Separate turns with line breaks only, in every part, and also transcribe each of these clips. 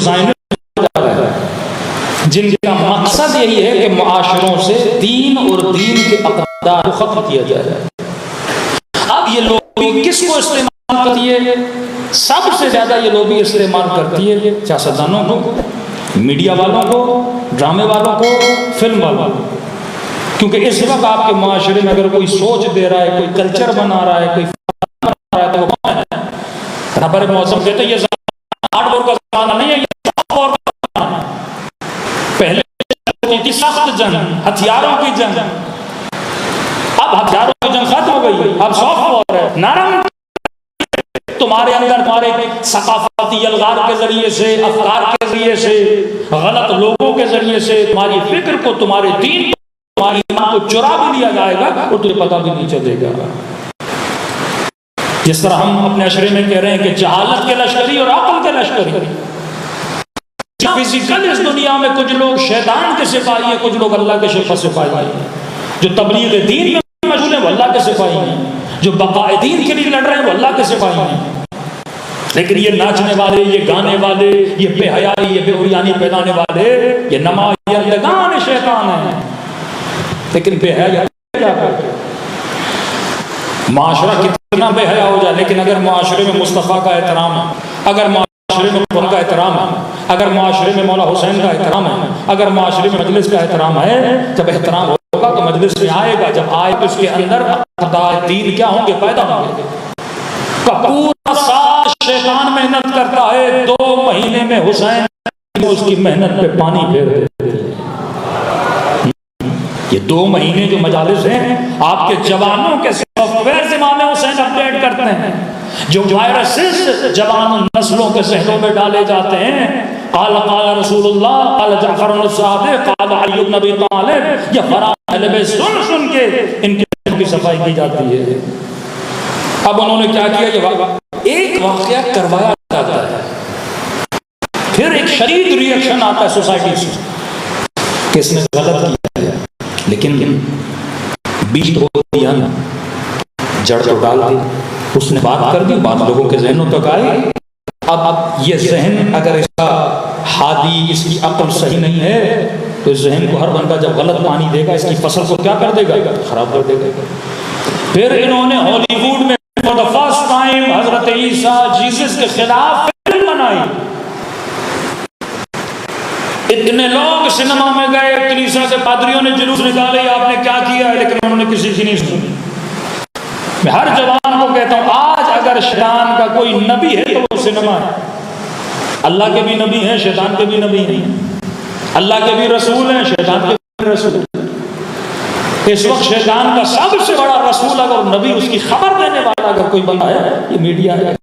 Zionist जा रहा है, जिनका मकसद यही है कि मुआशरों से दीन और दीन के अक़दार को ख़त्म किया जाए। अब ये लोबी किसको इस्तेमाल करती है? सबसे ज़्यादा ये लोबी इस्तेमाल करती है सियासतदानों को, मीडिया वालों को, ड्रामे वालों को, फिल्म वालों को। क्योंकि इस वक्त आपके माशरे में अगर कोई सोच दे रहा है, कोई कल्चर बना रहा है, कोई बना रहा है, तो वो कौन है? रबर मौसम कहते हैं ये हार्डवर्क का ज़माना नहीं है, ये सॉफ्टवर्क का ज़माना है। पहले थी सख्त जंग, हथियारों की जंग, अब हथियारों की जंग खत्म हो गई, अब सॉफ्टवेयर है, नरम। तुम्हारे अंदर तुम्हारे सकाफती अलगार के जरिए से, अफकार के जरिए से, गलत लोगों के जरिए से तुम्हारी फिक्र को, तुम्हारे दीन को, तुम्हारी ईमान को चुरा भी लिया जाएगा और तुझे पता भी नहीं चलेगा। जिस तरह हम अपने अशरे में कह रहे हैं कि जहालत के लश्करी और अक्ल के लश्करी। फिजिकल इस दुनिया में कुछ लोग शैतान के सिपाही हैं, कुछ लोग अल्लाह के सिपाही हैं। जो तबलीग दीन में मशगूल है वो अल्लाह के सिपाही हैं, जो बकाए दीन के लिए लड़ रहे हैं वो अल्लाह के सिपाही हैं। लेकिन ये नाचने वाले, ये गाने वाले, ये बेहयाई, ये बेहुरियानी फैलाने वाले, ये नमाज़ शैतान है। लेकिन बेहया क्या करते? माशरा कितना बेहया हो जाए, लेकिन अगर माशरे में मुस्तफ़ा का एहतराम है, अगर माशरे में कुरान का एहतराम है, अगर माशरे में मौला हुसैन का एहतराम है, अगर माशरे में मजलिस का एहतराम है, जब एहतराम होगा तो मजलिस में आएगा, जब आए तो उसके अंदर दीन क्या होंगे, पैदा होंगे। पूरा साल शैतान मेहनत करता है, 2 महीने में हुसैन उसकी मेहनत पे पानी फेर देते हैं। ये 2 महीने जो मजालिस हैं, आपके जवानों के सॉफ्टवेयर से इमाम हुसैन अपडेट करते हैं। जो वायरसेस जवान नस्लों के जहनों में डाले जाते हैं, क़ाल क़ाल रसूलुल्लाह, क़ाल जाफ़र सादिक़, क़ाल अली इब्न अबी तालिब, ये फराह सुन के इनकी सफाई की जाती है। अब उन्होंने क्या किया? ये एक वाक़या करवाया जाता है, फिर एक शदीद रिएक्शन आता है सोसाइटी से कि इसने गलत किया है, लेकिन बीज तो दिया ना, जड़ तो डाल दी, उसने बात कर दी, बात लोगों के जहनों तक आई। अब ये जहन अगर इसका हादी, इसकी अक्ल सही नहीं है, तो इस जहन को हर बंदा जब गलत पानी देगा, इसकी फसल को क्या कर देगा? खराब कर देगा। फिर इन्होंने हॉलीवुड में for the first time Hazrat Isa Jesus के खिलाफ फिल्म बनाई। इतने लोग सिनेमा में गए, कलीसिया के पादरियों ने जुलूस निकाले, आपने क्या किया है, लेकिन उन्होंने किसी की नहीं सुनी। मैं हर जवान को कहता हूं, आज अगर शैतान का कोई नबी है तो वो सिनेमा है। अल्लाह के भी नबी हैं, शैतान के भी नबी हैं। अल्लाह के भी रसूल हैं, शैतान के भी रसूल। इस वक्त शैतान का सबसे बड़ा रसूल अगर नबी, उसकी खबर देने वाला अगर कोई बंदा है, ये मीडिया है।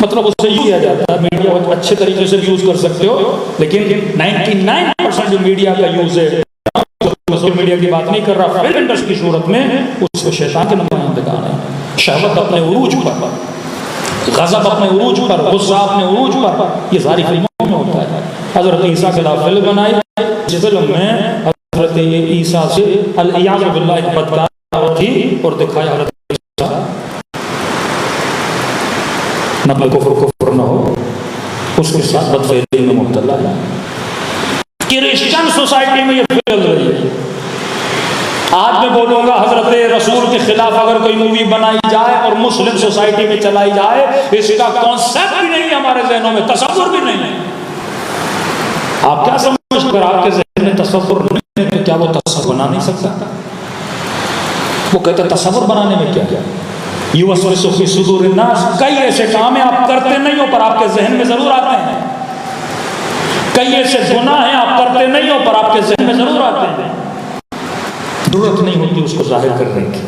मतलब उससे यूज किया जाता है, मीडिया बहुत अच्छे तरीके से यूज कर सकते हो, लेकिन 99% जो मीडिया का यूज है, सोशल मीडिया की बात नहीं कर रहा, फिल्म इंडस्ट्री की सूरत में उसको शैतान के नुमाइंदगान है। शहवत अपने उरूज पर, गज़ब अपने उरूज पर, गुस्सा अपने उरूज पर, ये सारी फिल्मों में होता है। हजरत ईसा के खिलाफ फिल्म बनाई, जिस फिल्म में हजरत ईसा से अल-इयाज़ु बिल्लाह एक बदकार थी और दिखाया हजरत ईसा न कुफ्र न हो, उसके साथ बदफैली में मुब्तला है। क्रिश्चियन सोसाइटी में ये फैल रही है। आज मैं बोलूंगा हजरत रसूल के खिलाफ अगर कोई मूवी बनाई जाए और मुस्लिम सोसाइटी में चलाई जाए, इसका कॉन्सेप्ट भी नहीं है हमारे जहनों में, तसव्वुर भी नहीं है। आप क्या समझते, अगर आपके जहन में तसव्वुर नहीं है तो क्या वो तसव्वुर बना नहीं सकता? वो कहते तसव्वुर बनाने में क्या क्या युवस्विसु फी सुदूरिन नास, कई ऐसे काम है आप करते नहीं हो पर आपके जहन में जरूर आते हैं। कई ऐसे गुनाह हैं आप करते नहीं हो पर आपके जहन में जरूर आते हैं। जरूरत नहीं होती उसको जाहिर करने की।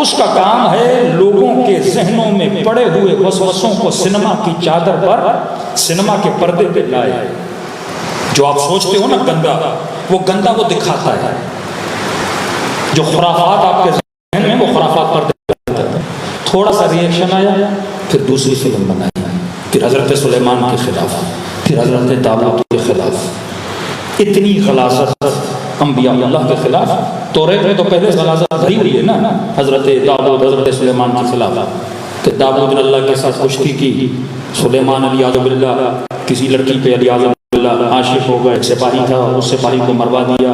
उसका काम है लोगों के जहनों में पड़े हुए वसवसों को सिनेमा की चादर पर, सिनेमा के पर्दे पे लाए। जो आप सोचते हो ना गंदा, वो गंदा वो दिखाता है। जो खुराफात आपके जहन में, वो खुराफात पर्दे पे, थोड़ा सा रिएक्शन आया, फिर दूसरी फिल्म बनाई, फिर हजरत सुलेमान के खिलाफ, फिर हजरत दाऊद के खिलाफ। इतनी गलाज़त अंबिया अल्लाह के खिलाफ। तौरात में तो पहले गलाज़त भरी हुई है ना, हजरत दाऊद, हजरत सुलेमान के खिलाफ कि दाऊद ने अल्लाह के साथ कुश्ती की, सुलेमान अलियाज़ुबिल्लाह किसी लड़की पे अलियाज़ुबिल्लाह आशिक हो गए, सिपाही था, उस सिपाही को मरवा दिया।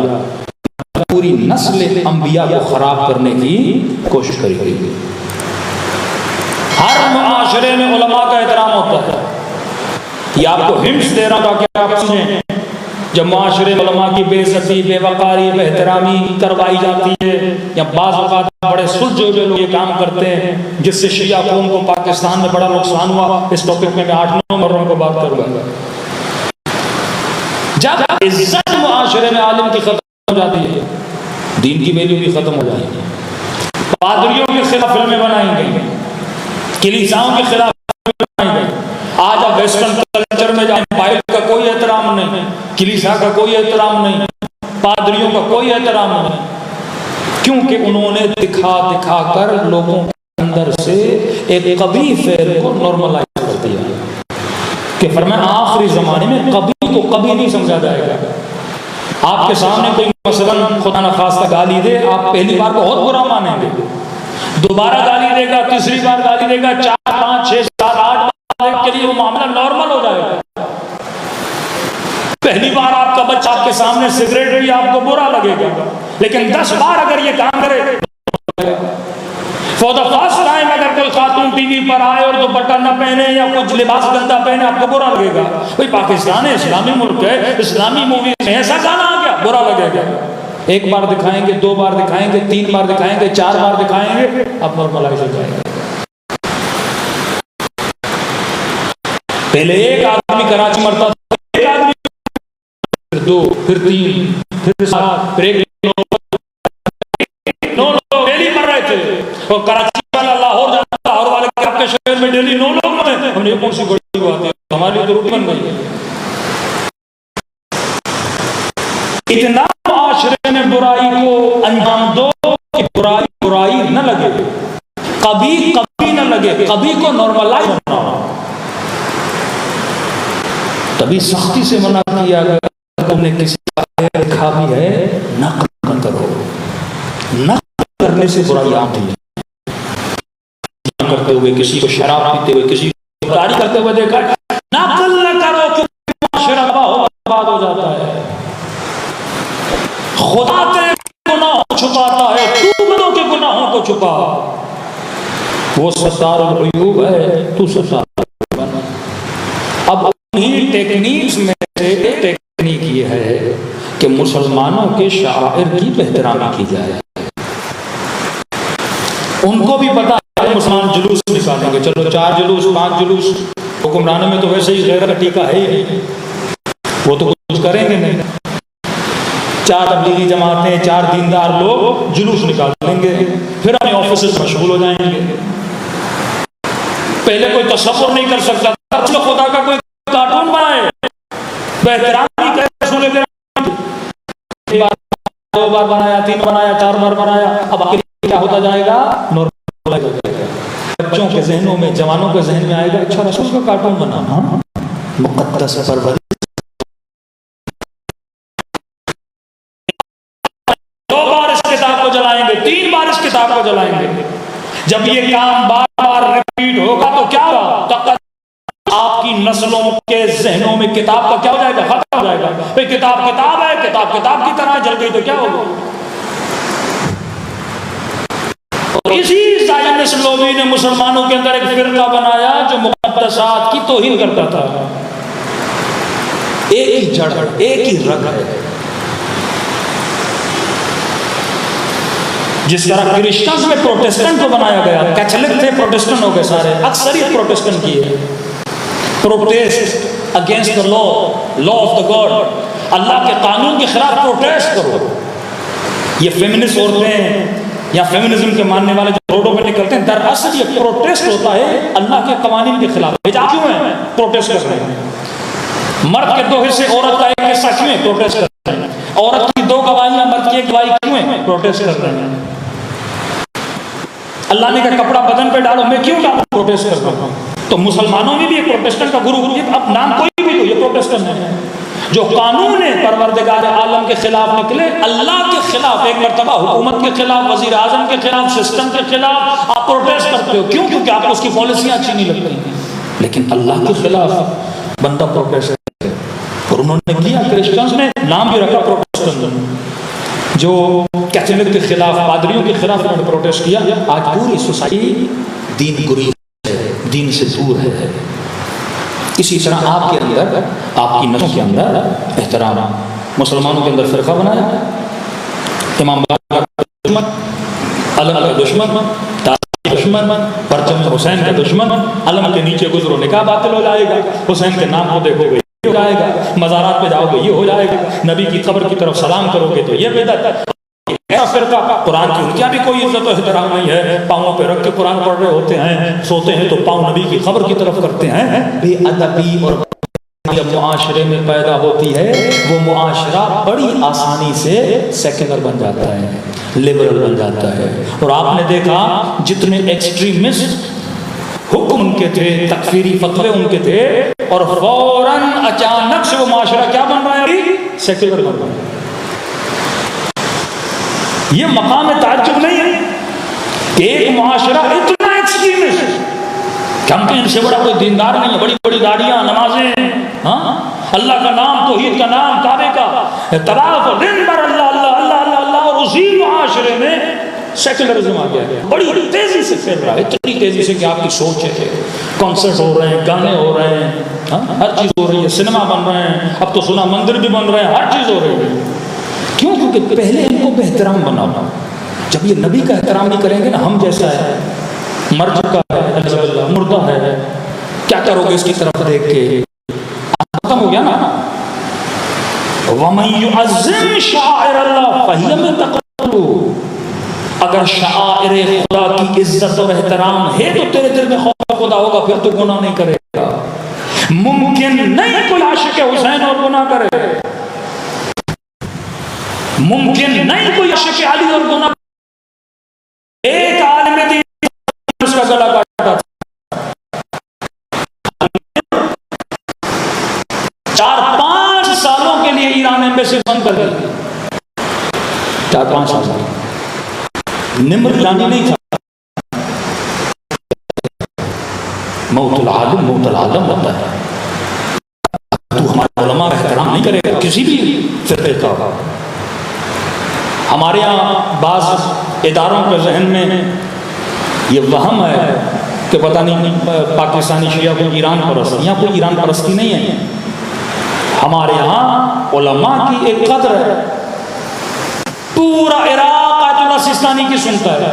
पूरी नस्ल अंबिया को खराब करने की कोशिश करी गई। हर मुआशरे में उलमा का एहतराम होता है। ये आपको हिंट्स दे रहा था कि आप समझें, जब मुआशरे में उलमा की बेइज्जती, बेवकारी, बेहतरामी करवाई जाती है, या बाज़ औक़ात बड़े सुलझे हुए लोग ये काम करते हैं जिससे शिया कौम को पाकिस्तान में बड़ा नुकसान हुआ। इस टॉपिक में मैं 8-9 मर्रों को बात करूंगा। जब इज्जत मुआशरे में आलिम की खत्म हो जाती है, दीन की वैल्यू भी खत्म हो जाएगी। पादरियों के खिलाफ फिल्में बनाई गई, कलीसियाओं के खिलाफ फिल्में बनाई गई। आज अब वेस्टर्न कल्चर में जाए, बाइबल का कोई एहतराम नहीं, कलीसिया का कोई एहतराम नहीं, पादरियों का कोई एहतराम नहीं, क्योंकि उन्होंने दिखा दिखा कर लोगों के अंदर से एक कभी फेर को नॉर्मलाइज कर दिया कि फरमाया आखिरी जमाने में कभी को कभी नहीं समझा जाएगा। आपके सामने कोई मसलन खुदा न खास्ता गाली दे, आप पहली बार बहुत बुरा मानेंगे, दोबारा गाली देगा, तीसरी बार गाली देगा, 4, 5, 6, 7, 8 बार के लिए वो मामला नॉर्मल हो जाएगा। पहली बार आपका बच्चा आपके सामने सिगरेट पी, आपको बुरा लगेगा, लेकिन 10 बार अगर ये काम करे, फॉर द फर्स्ट टाइम अगर कोई खातून टीवी पर आए और दुपट्टा न पहने या कुछ लिबास गंदा पहने, आपको बुरा लगेगा। भाई पाकिस्तान है, इस्लामी मुल्क है, इस्लामी मूवी में ऐसा गाना आ गया, बुरा लगेगा। 1 बार दिखाएंगे, 2 बार दिखाएंगे, 3 बार दिखाएंगे, 4 बार दिखाएंगे, अब नॉर्मलाइज हो जाएगा। पहले एक आदमी कराची मरता था, एक आदमी, फिर 2, फिर 3, फिर 7, फिर 1, 9 लोग डेली मर रहे थे। और कराची वाला लाहौर जाता, लाहौर वाले आपके शहर में डेली 9 लोग मरे। हमने कौन सी बड़ी बात है, हमारी तो रुक बन गई। इतना माशरे में बुराई को अंजाम दो कि बुराई बुराई न लगे, कभी कभी न लगे, कभी को नॉर्मलाइज होना। तभी सख्ती से मना किया गया, तुमने किसी का देखा भी है नक़ल न करो। नक़ल करने से बुराई आती है। करते हुए किसी को शराब पीते हुए, किसी को गाड़ी करते हुए देखा, नक़ल न करो क्योंकि माशरा बर्बाद हो जाता है। खुदा तेरे गुनाहों छुपाता है, तू बंदों के गुनाहों को छुपा। वो सत्तारुल उयूब है, तू सत्तारुल बन। अब उन्हीं टेक्निक्स में से एक टेक्निक ये है कि मुसलमानों के शाइर की बेहतरामी की जाए। उनको भी पता है मुसलमान जुलूस निकालेंगे, चलो 4 जुलूस 5 जुलूस, हुक्मरानों में तो वैसे ही गैर का टीका है ही नहीं, वो तो कुछ करेंगे नहीं। 4 तबलीगी जमातें, 4 दीनदार लोग जुलूस निकाल लेंगे, फिर अपने ऑफिस में मशगूल हो जाएंगे। पहले कोई तसव्वुर नहीं कर सकता था खुदा का कोई कार्टून बनाए, बेहतरामी कैसे सुने, 1 बार 2 बार बनाया, 3 बनाया, 4 बार बनाया, अब आखिर क्या होता जाएगा, नॉर्मलाइज हो जाएगा। बच्चों के जहनों में, जवानों के जहन में आएगा, अच्छा रसूल का कार्टून बनाना मुक़द्दस परवरिश। 2 बार इस किताब को जलाएंगे, 3 बार इस किताब को जलाएंगे। जब ये काम बार बार रिपीट होगा तो क्या होगा, आपकी नस्लों के जहनों में किताब का क्या हो जाएगा, खत्म हो जाएगा। भाई किताब किताब है, किताब किताब की तरह जल गई तो क्या होगा। और इसी ज़ायनिस्ट लोभी ने मुसलमानों के अंदर एक फिरका बनाया जो मुक़द्दसात की तौहीन करता था। एक ही जड़, एक ही रग है। जिस तरह क्रिश्चियंस में प्रोटेस्टेंट को बनाया गया, कैथोलिक थे, प्रोटेस्टेंट हो गए सारे, अक्सरियत प्रोटेस्टेंट की है। Protest against the law, law of the god, Allah के कानून के खिलाफ प्रोटेस्ट करो। ये फेमिनिस्ट औरतें या फेमिनिज्म के मानने वाले जो रोडों पे निकलते हैं, दरअसल ये प्रोटेस्ट होता है अल्लाह के कानून के खिलाफ। हिजाब क्यों है, प्रोटेस्ट कर रहे हैं। मर्द के 2 हिस्से, औरत का 1 हिस्सा क्यों है, प्रोटेस्ट कर रहे हैं। औरत की 2 गवाहियां, मर्द की 1 गवाही क्यों है, प्रोटेस्ट कर रहे हैं। अल्लाह ने कहा कपड़ा बदन पे डालो, मैं क्यों डालूं, प्रोटेस्ट कर रहा हूं। तो मुसलमानों में भी एक प्रोटेस्टेंट का गुरु, अब नाम कोई भी हो, ये प्रोटेस्टेंट है। जो कानून है परवरदिगार आलम के खिलाफ निकले, अल्लाह के खिलाफ, एक मरतबा हुकूमत के खिलाफ, वजीर आजम के खिलाफ, सिस्टम के खिलाफ आप प्रोटेस्ट करते हो, क्यों, क्योंकि आपको उसकी पॉलिसियां अच्छी नहीं लगती। लेकिन अल्लाह के खिलाफ बंदा प्रोटेस्ट करे, और उन्होंने किया। क्रिश्चियंस ने नाम भी रखा प्रोटेस्टेंट, जो कैथोलिक के खिलाफ, पादरियों के खिलाफ उन्होंने प्रोटेस्ट किया। आज पूरी सोसाइटी दीन गुरीब है, दीन से दूर है। इसी तरह आपके अंदर, आपकी नस्ल के अंदर एहतराम, मुसलमानों के अंदर फिरका बनाया, इमाम का दुश्मन, अलम का दुश्मन, दुश्मन, परचम हुसैन का दुश्मन, अलम के नीचे गुजरो निकाह बातिल हो जाएगा, हुसैन के नाम को देखोगे ये हो जाएगा, मज़ारात पे जाओगे ये हो जाएगा, नबी की कब्र की तरफ सलाम करोगे तो ये बेदत। फिरका कुरान की उनकी भी कोई इज्जत और एहतराम नहीं है, पाँवों पे रख के कुरान पढ़ रहे होते हैं, सोते हैं तो पाँव नबी की कब्र की तरफ करते हैं। बेअदबी और जब मुआशरे में पैदा होती है, वो मुआशरा बड़ी आसानी से सेक्युलर बन जाता है, लिबरल बन जाता है। और आपने देखा जितने एक्सट्रीमिस्ट हुक्म उनके थे, तकफीरी फतवे उनके थे, और फौरन अचानक से वो मुआशरा क्या बन रहा है, सेक्युलर बन रहा है। ये मकाम ताज्जुब नहीं है कि एक मुआशरा इतना एक्सट्रीमिस्ट, हम कहीं इनसे बड़ा कोई दीनदार नहीं है, बड़ी बड़ी गाड़ियां, नमाजें, हाँ, अल्लाह का नाम, तौहीद का नाम, काबे का तवाफ, दिन भर अल्लाह अल्लाह अल्लाह अल्लाह अल्लाह, और उसी मुआशरे में सेक्युलरिज्म आ गया, बड़ी तेजी से फैल रहा है, इतनी तेजी से कि आपकी सोच है। कॉन्सर्ट हो रहे हैं, गाने हो रहे हैं, हाँ, हर चीज हो रही है, सिनेमा बन रहे हैं, अब तो सुना मंदिर भी बन रहे हैं, हर चीज हो रही है। क्यों? क्योंकि पहले इनको बेहतराम बनाओ। जब ये नबी का एहतराम नहीं करेंगे ना, हम जैसा है, मर चुका है, मुर्दा है, क्या करोगे इसकी तरफ देख के? खत्म हो गया ना। वमन युअज़्ज़िम शाइर अल्लाह फहिय मिन तक़वा, अगर शाइर खुदा की इज्जत और एहतराम है तो तेरे दिल में खौफ खुदा होगा, फिर तो गुनाह नहीं करेगा। मुमकिन नहीं कोई आशिक हुसैन और गुनाह करे, मुमकिन नहीं कोई आशिक अली और गुनाह। एक आलिम दीन उसका गला काटा, 4-5 सालों के लिए ईरान एम्बेसी बंद कर दी, 4-5 साल। निम्र जानी नहीं था, मौतुल आलम होता है। तू हमारे उलमा का एहतराम नहीं करेगा किसी भी फिरके का। हमारे यहाँ बाज़ इदारों के जहन में ये वहम है कि पता नहीं पाकिस्तानी शिया को ईरान परस्त, यहाँ कोई ईरान परस्ती नहीं है। हमारे यहाँ उलमा की एक कदर है, पूरा इराक आयतुल्लाह सिस्तानी की सुनता है।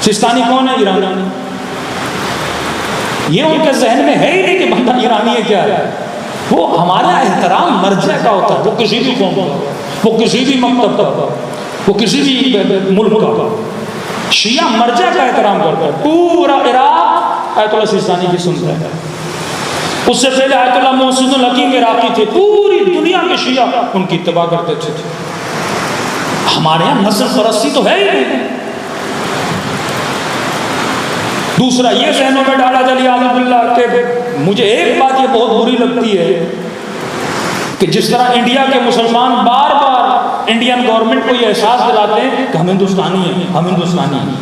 सिस्तानी कौन है? ईरानी। ये उनके जहन में है ही नहीं कि बंदा ईरानी है क्या है। वो हमारा एहतराम मर्ज़े का होता है, वो किसी भी कौम का, वो किसी भी मकतब का, वो किसी भी मुल्क का, शिया मर्जा का एहतराम करता है। पूरा इराक आयतुल्लाह सिस्तानी की सुनता है। उससे पहले आयतुल्लाह मोहसिनुल हकीम इराकी थे, पूरी दुनिया के शिया उनकी इत्तिबा करते थे। हमारे यहाँ नस्ल परस्ती तो है ही नहीं। दूसरा ये जहनों में डाला जलियाल्लाह के, मुझे एक बात ये बहुत बुरी लगती है कि जिस तरह इंडिया के मुसलमान बार बार इंडियन गवर्नमेंट को ये एहसास दिलाते हैं कि हम हिंदुस्तानी हैं, हम हिंदुस्तानी हैं,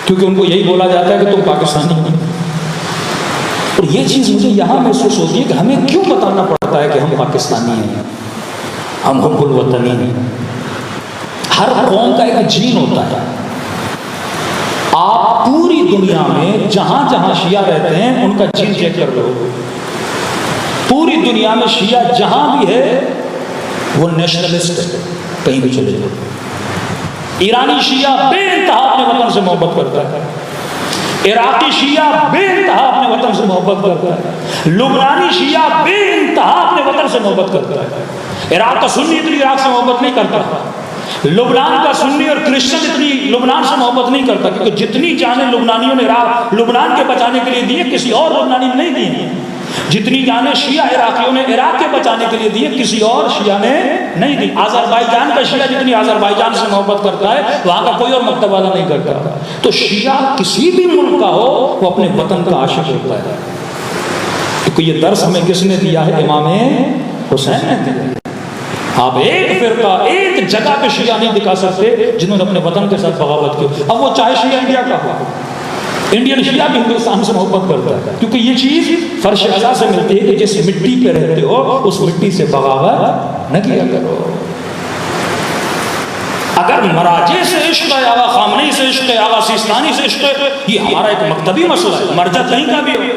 क्योंकि उनको यही बोला जाता है कि तुम पाकिस्तानी हो। और ये चीज़ मुझे यहाँ महसूस होती है कि हमें क्यों बताना पड़ता है कि हम पाकिस्तानी हैं, हम हुब्बुल वतनी हैं। हर कौम का एक जीन होता है। आप पूरी दुनिया में जहां जहां शिया रहते हैं उनका जीन चेक कर लो। पूरी दुनिया में शिया जहां भी है वो नेशनलिस्ट है, कहीं भी चले जाओ। ईरानी शिया बेइंतहा अपने वतन से मोहब्बत करता है, इराकी शिया बेइंतहा अपने वतन से मोहब्बत करता है, लुबनानी शिया बेइंतहा अपने वतन से मोहब्बत करता है। इराक का सुन्नी इतनी इराक से मोहब्बत नहीं करता, लुबनान का सुन्नी और क्रिश्चियन इतनी लुबनान से मोहब्बत नहीं करता, क्योंकि जितनी जानें लुबनानियों ने इराक लुबनान के बचाने के लिए दी है किसी और लुबनानी ने नहीं दी है। जितनी जानें शिया इराकियों ने इराक के बचाने के लिए दी है किसी और शिया ने नहीं दी। आज़रबाईजान का शिया जितनी आज़रबाईजान से मोहब्बत करता है वहाँ का कोई और मकतब वाला नहीं करता। तो शिया किसी भी मुल्क का हो वो अपने वतन का आशिक होता है। क्योंकि ये दर्स हमें किसने दिया है? इमाम हुसैन ने दिया। आप एक फिरका एक जगह पे शिया नहीं दिखा सकते जिन्होंने अपने वतन के साथ बगावत की। अब वो चाहे शिया इंडिया का हो, इंडियन शिया भी हिंदुस्तान से मोहब्बत करता है, क्योंकि ये चीज फर्श अज़ा से मिलती है कि जिस मिट्टी पे रहते हो उस मिट्टी से बगावत न किया करो। अगर मराजे से इश्क है, आगा खामनी से इश्क है, आगा सिस्तानी से इश्क है, ये हमारा एक मकतबी मसला है, मर्जा कहीं का भी हो।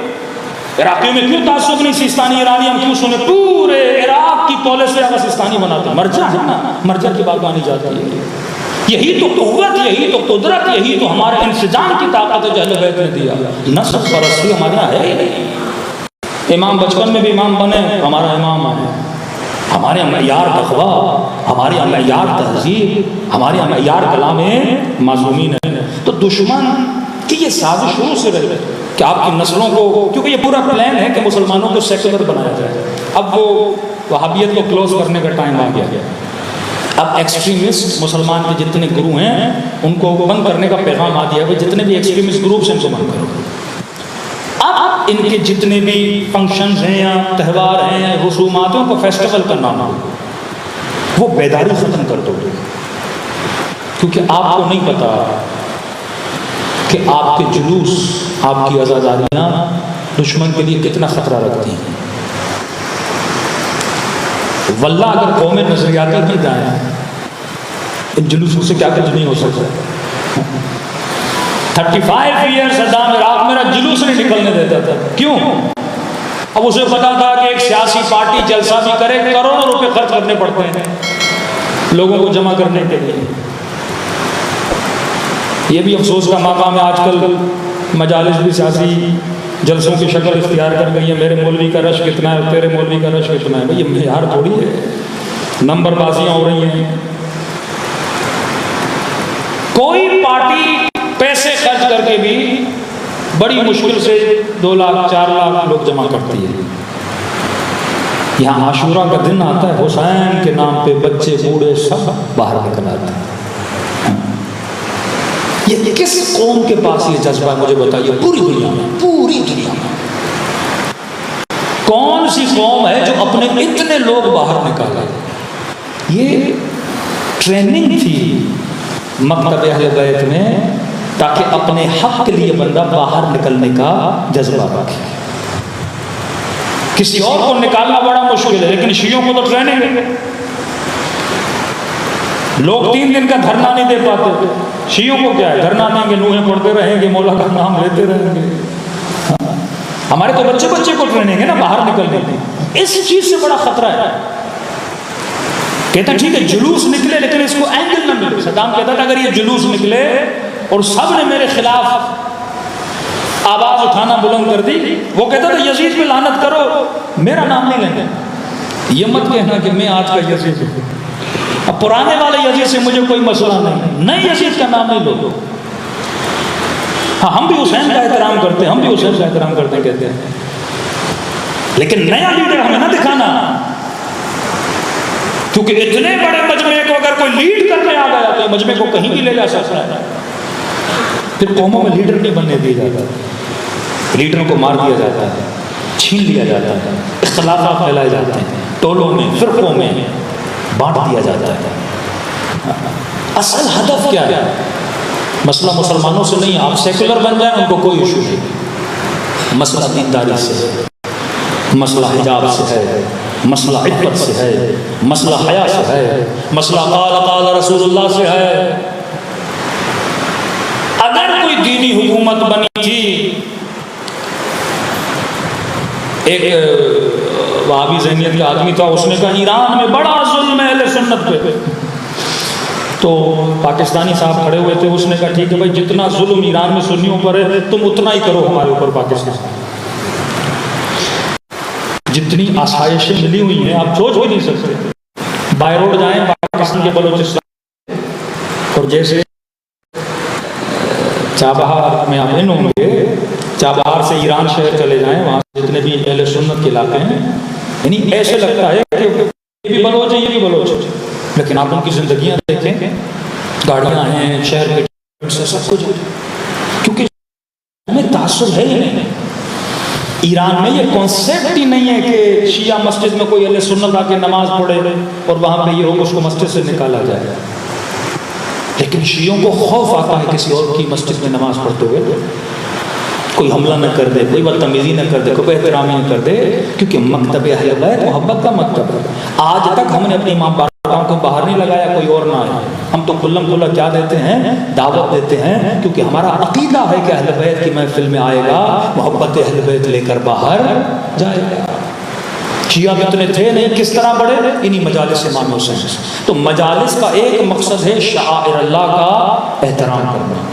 इराकियों में क्यों तासुब नहीं, सिस्तानी ईरानी हम क्यों सुने, पूरे इराक की पॉलिसी आगा सिस्तानी बनाते, मर्जा है ना, मर्जा की बात मानी जाती है। यही तो कुव्वत, यही तो कुदरत, यही तो हमारे इंसजाम की ताकत है जो अहले बैत ने दिया। नस्ब परस्ती हमारे यहाँ है ही नहीं। इमाम बचपन में भी इमाम बने, हमारा इमाम है, हमारे यहाँ मयार तक़वा, हमारे यहाँ मयार तहज़ीब, हमारे यहाँ मयार कलाम मासूमीन है। तो दुश्मन की ये साजिश शुरू से रही कि आपकी नस्लों को, क्योंकि ये पूरा प्लान है कि मुसलमानों को सेकुलर बनाया जाए। अब वो वहाबियत को क्लोज करने का टाइम आ गया। अब एक्सट्रीमिस्ट मुसलमान के जितने गुरु हैं उनको बंद करने का पैगाम आ दिया, जितने भी एक्सट्रीमिस्ट ग्रुप्स हैं उनको बंद करो। अब इनके जितने भी फंक्शंस हैं या त्यौहार हैं या रसूमातों को फेस्टिवल का नाम हो, वो बेदारी ख़त्म कर दो, क्योंकि आपको नहीं पता कि आपके जुलूस, आपकी आज़ादारियाँ दुश्मन के लिए कितना ख़तरा रखती हैं। वल्ला अगर कौमें नजरियाती की जाए, इन जुलूसों से क्या कुछ नहीं हो सकता। 35 ईयर सद्दाम इराक मेरा जुलूस नहीं निकलने देता था, क्यों? अब उसे पता था कि एक सियासी पार्टी जलसा भी करे, करोड़ों रुपए खर्च करने पड़ते हैं लोगों को जमा करने के लिए। ये भी अफसोस का मकाम है, आजकल मजालिस भी सियासी जलसों की शक्ल इख्तियार कर गई है। मेरे मौलवी का रश कितना है, तेरे मौलवी का रश कितना है, भाई ये मेयार थोड़ी है, नंबरबाजियां हो रही हैं। कोई पार्टी पैसे खर्च करके भी बड़ी मुश्किल से 2 लाख 4 लाख लोग जमा करती है। यहाँ आशूरा का दिन आता है, हुसैन के नाम पे बच्चे बूढ़े सब बाहर निकल आते हैं। ये किस कौम के पास ये जज्बा, मुझे बताइए, पूरी दुनिया में, पूरी दुनिया में कौन सी कौम है जो अपने इतने लोग बाहर निकाले? ये ट्रेनिंग थी मकतब अहले बैत में, ताकि अपने हक के लिए बंदा बाहर निकलने का जज्बा रखे। किसी और को निकालना बड़ा मुश्किल है, लेकिन शियों को तो ट्रेनिंग है। लोग 3 दिन का धरना नहीं दे पाते, शियों को क्या है, धरना देंगे, नूहें पढ़ते रहेंगे, मौला का नाम लेते रहेंगे। हमारे तो बच्चे बच्चे को ट्रेनिंग है ना बाहर निकलने की। इस चीज से बड़ा खतरा है। कहता ठीक है जुलूस निकले, लेकिन इसको एंगल ना मिले। सद्दाम कहता था अगर ये जुलूस निकले और सब ने मेरे खिलाफ आवाज उठाना बुलंद कर दी, वो कहता था यजीद पे लानत करो, मेरा नाम नहीं लेंगे। ये मत कहना कि मैं आज का यजीद हूं, अब पुराने वाले यजीद से मुझे कोई मसला नहीं, नए यजीद का नाम नहीं लो। हाँ, हम भी हुसैन का एहतराम करते हैं, हम भी हुसैन का एहतराम करते हैं, कहते हैं, लेकिन नया लीडर हमें ना दिखाना, क्योंकि इतने बड़े मजमे को अगर कोई लीड करने आ गया तो मजमे को कहीं भी ले जा सकता है। फिर कौमों में लीडर नहीं बनने दिया जाता, लीडरों को मार दिया जाता है, छीन लिया जाता है, इख्तिलाफ फैलाए जाते हैं, टोलों में, फिरकों में बांट दिया जाता है। असल हदफ क्या है? मसला मुसलमानों से नहीं, आप सेकुलर बन जाए उनको कोई इशू नहीं। मसला दीनदारी से है, मसला हिजाब से है, मसला इफ़्फ़त से है, मसला हया से है, मसला क़ाल रसूलुल्लाह से है। अगर कोई दीनी हुकूमत बनी थी, एक वहाबी ज़हनियत का आदमी था, उसने कहा ईरान में बड़ा जुल्म है अहले सुन्नत पे, तो पाकिस्तानी साहब खड़े हुए थे, उसने कहा ठीक है भाई, जितना जुल्म ईरान में सुन्नियों पर है तुम उतना ही करो हमारे ऊपर पाकिस्तान। जितनी आसाइशें मिली हुई हैं आप सोच भी नहीं सकते। बाय रोड जाएं पाकिस्तान के बलोचिस्तान, और जैसे चाबहार में आप इन होंगे, चाबहार से ईरान शहर चले जाएं, वहाँ जितने भी अहले सुन्नत के इलाके हैं, यानी ऐसे लगता है कि ये भी बलोच है, ये भी बलोच है, लेकिन आप उनकी जिंदगियां देखें, गाड़ियां हैं, शहर के सब कुछ, क्योंकि हमें तासुब है ही नहीं। ईरान में ये कॉन्सेप्ट ही नहीं है कि शिया मस्जिद में कोई अहले सुन्नत आके नमाज पढ़े और वहाँ पे ये हो उसको मस्जिद से निकाला जाए, लेकिन शियों को खौफ आता है किसी और की मस्जिद में नमाज पढ़ते हुए। कोई हमला न कर दे, कोई बदतमीजी न कर दे, कोई एहतरामी न कर दे, क्योंकि मकतब अहले बैत मोहब्बत का मकतब है। आज तक हमने अपने माँ बाप को बाहर नहीं लगाया, कोई और ना है। हम तो खुल्लम खुल्ला क्या देते हैं, दावत देते हैं, क्योंकि हमारा अकीदा है कि अहले बैत की महफिल में आएगा, मोहब्बत अहले बैत लेकर बाहर जाएगा। शिया इतने थे नहीं, किस तरह बढ़े, इन्हीं मजालिस इमाम हुसैन। तो मजालिस का एक मकसद है शाइर अल्लाह का एहतराम करना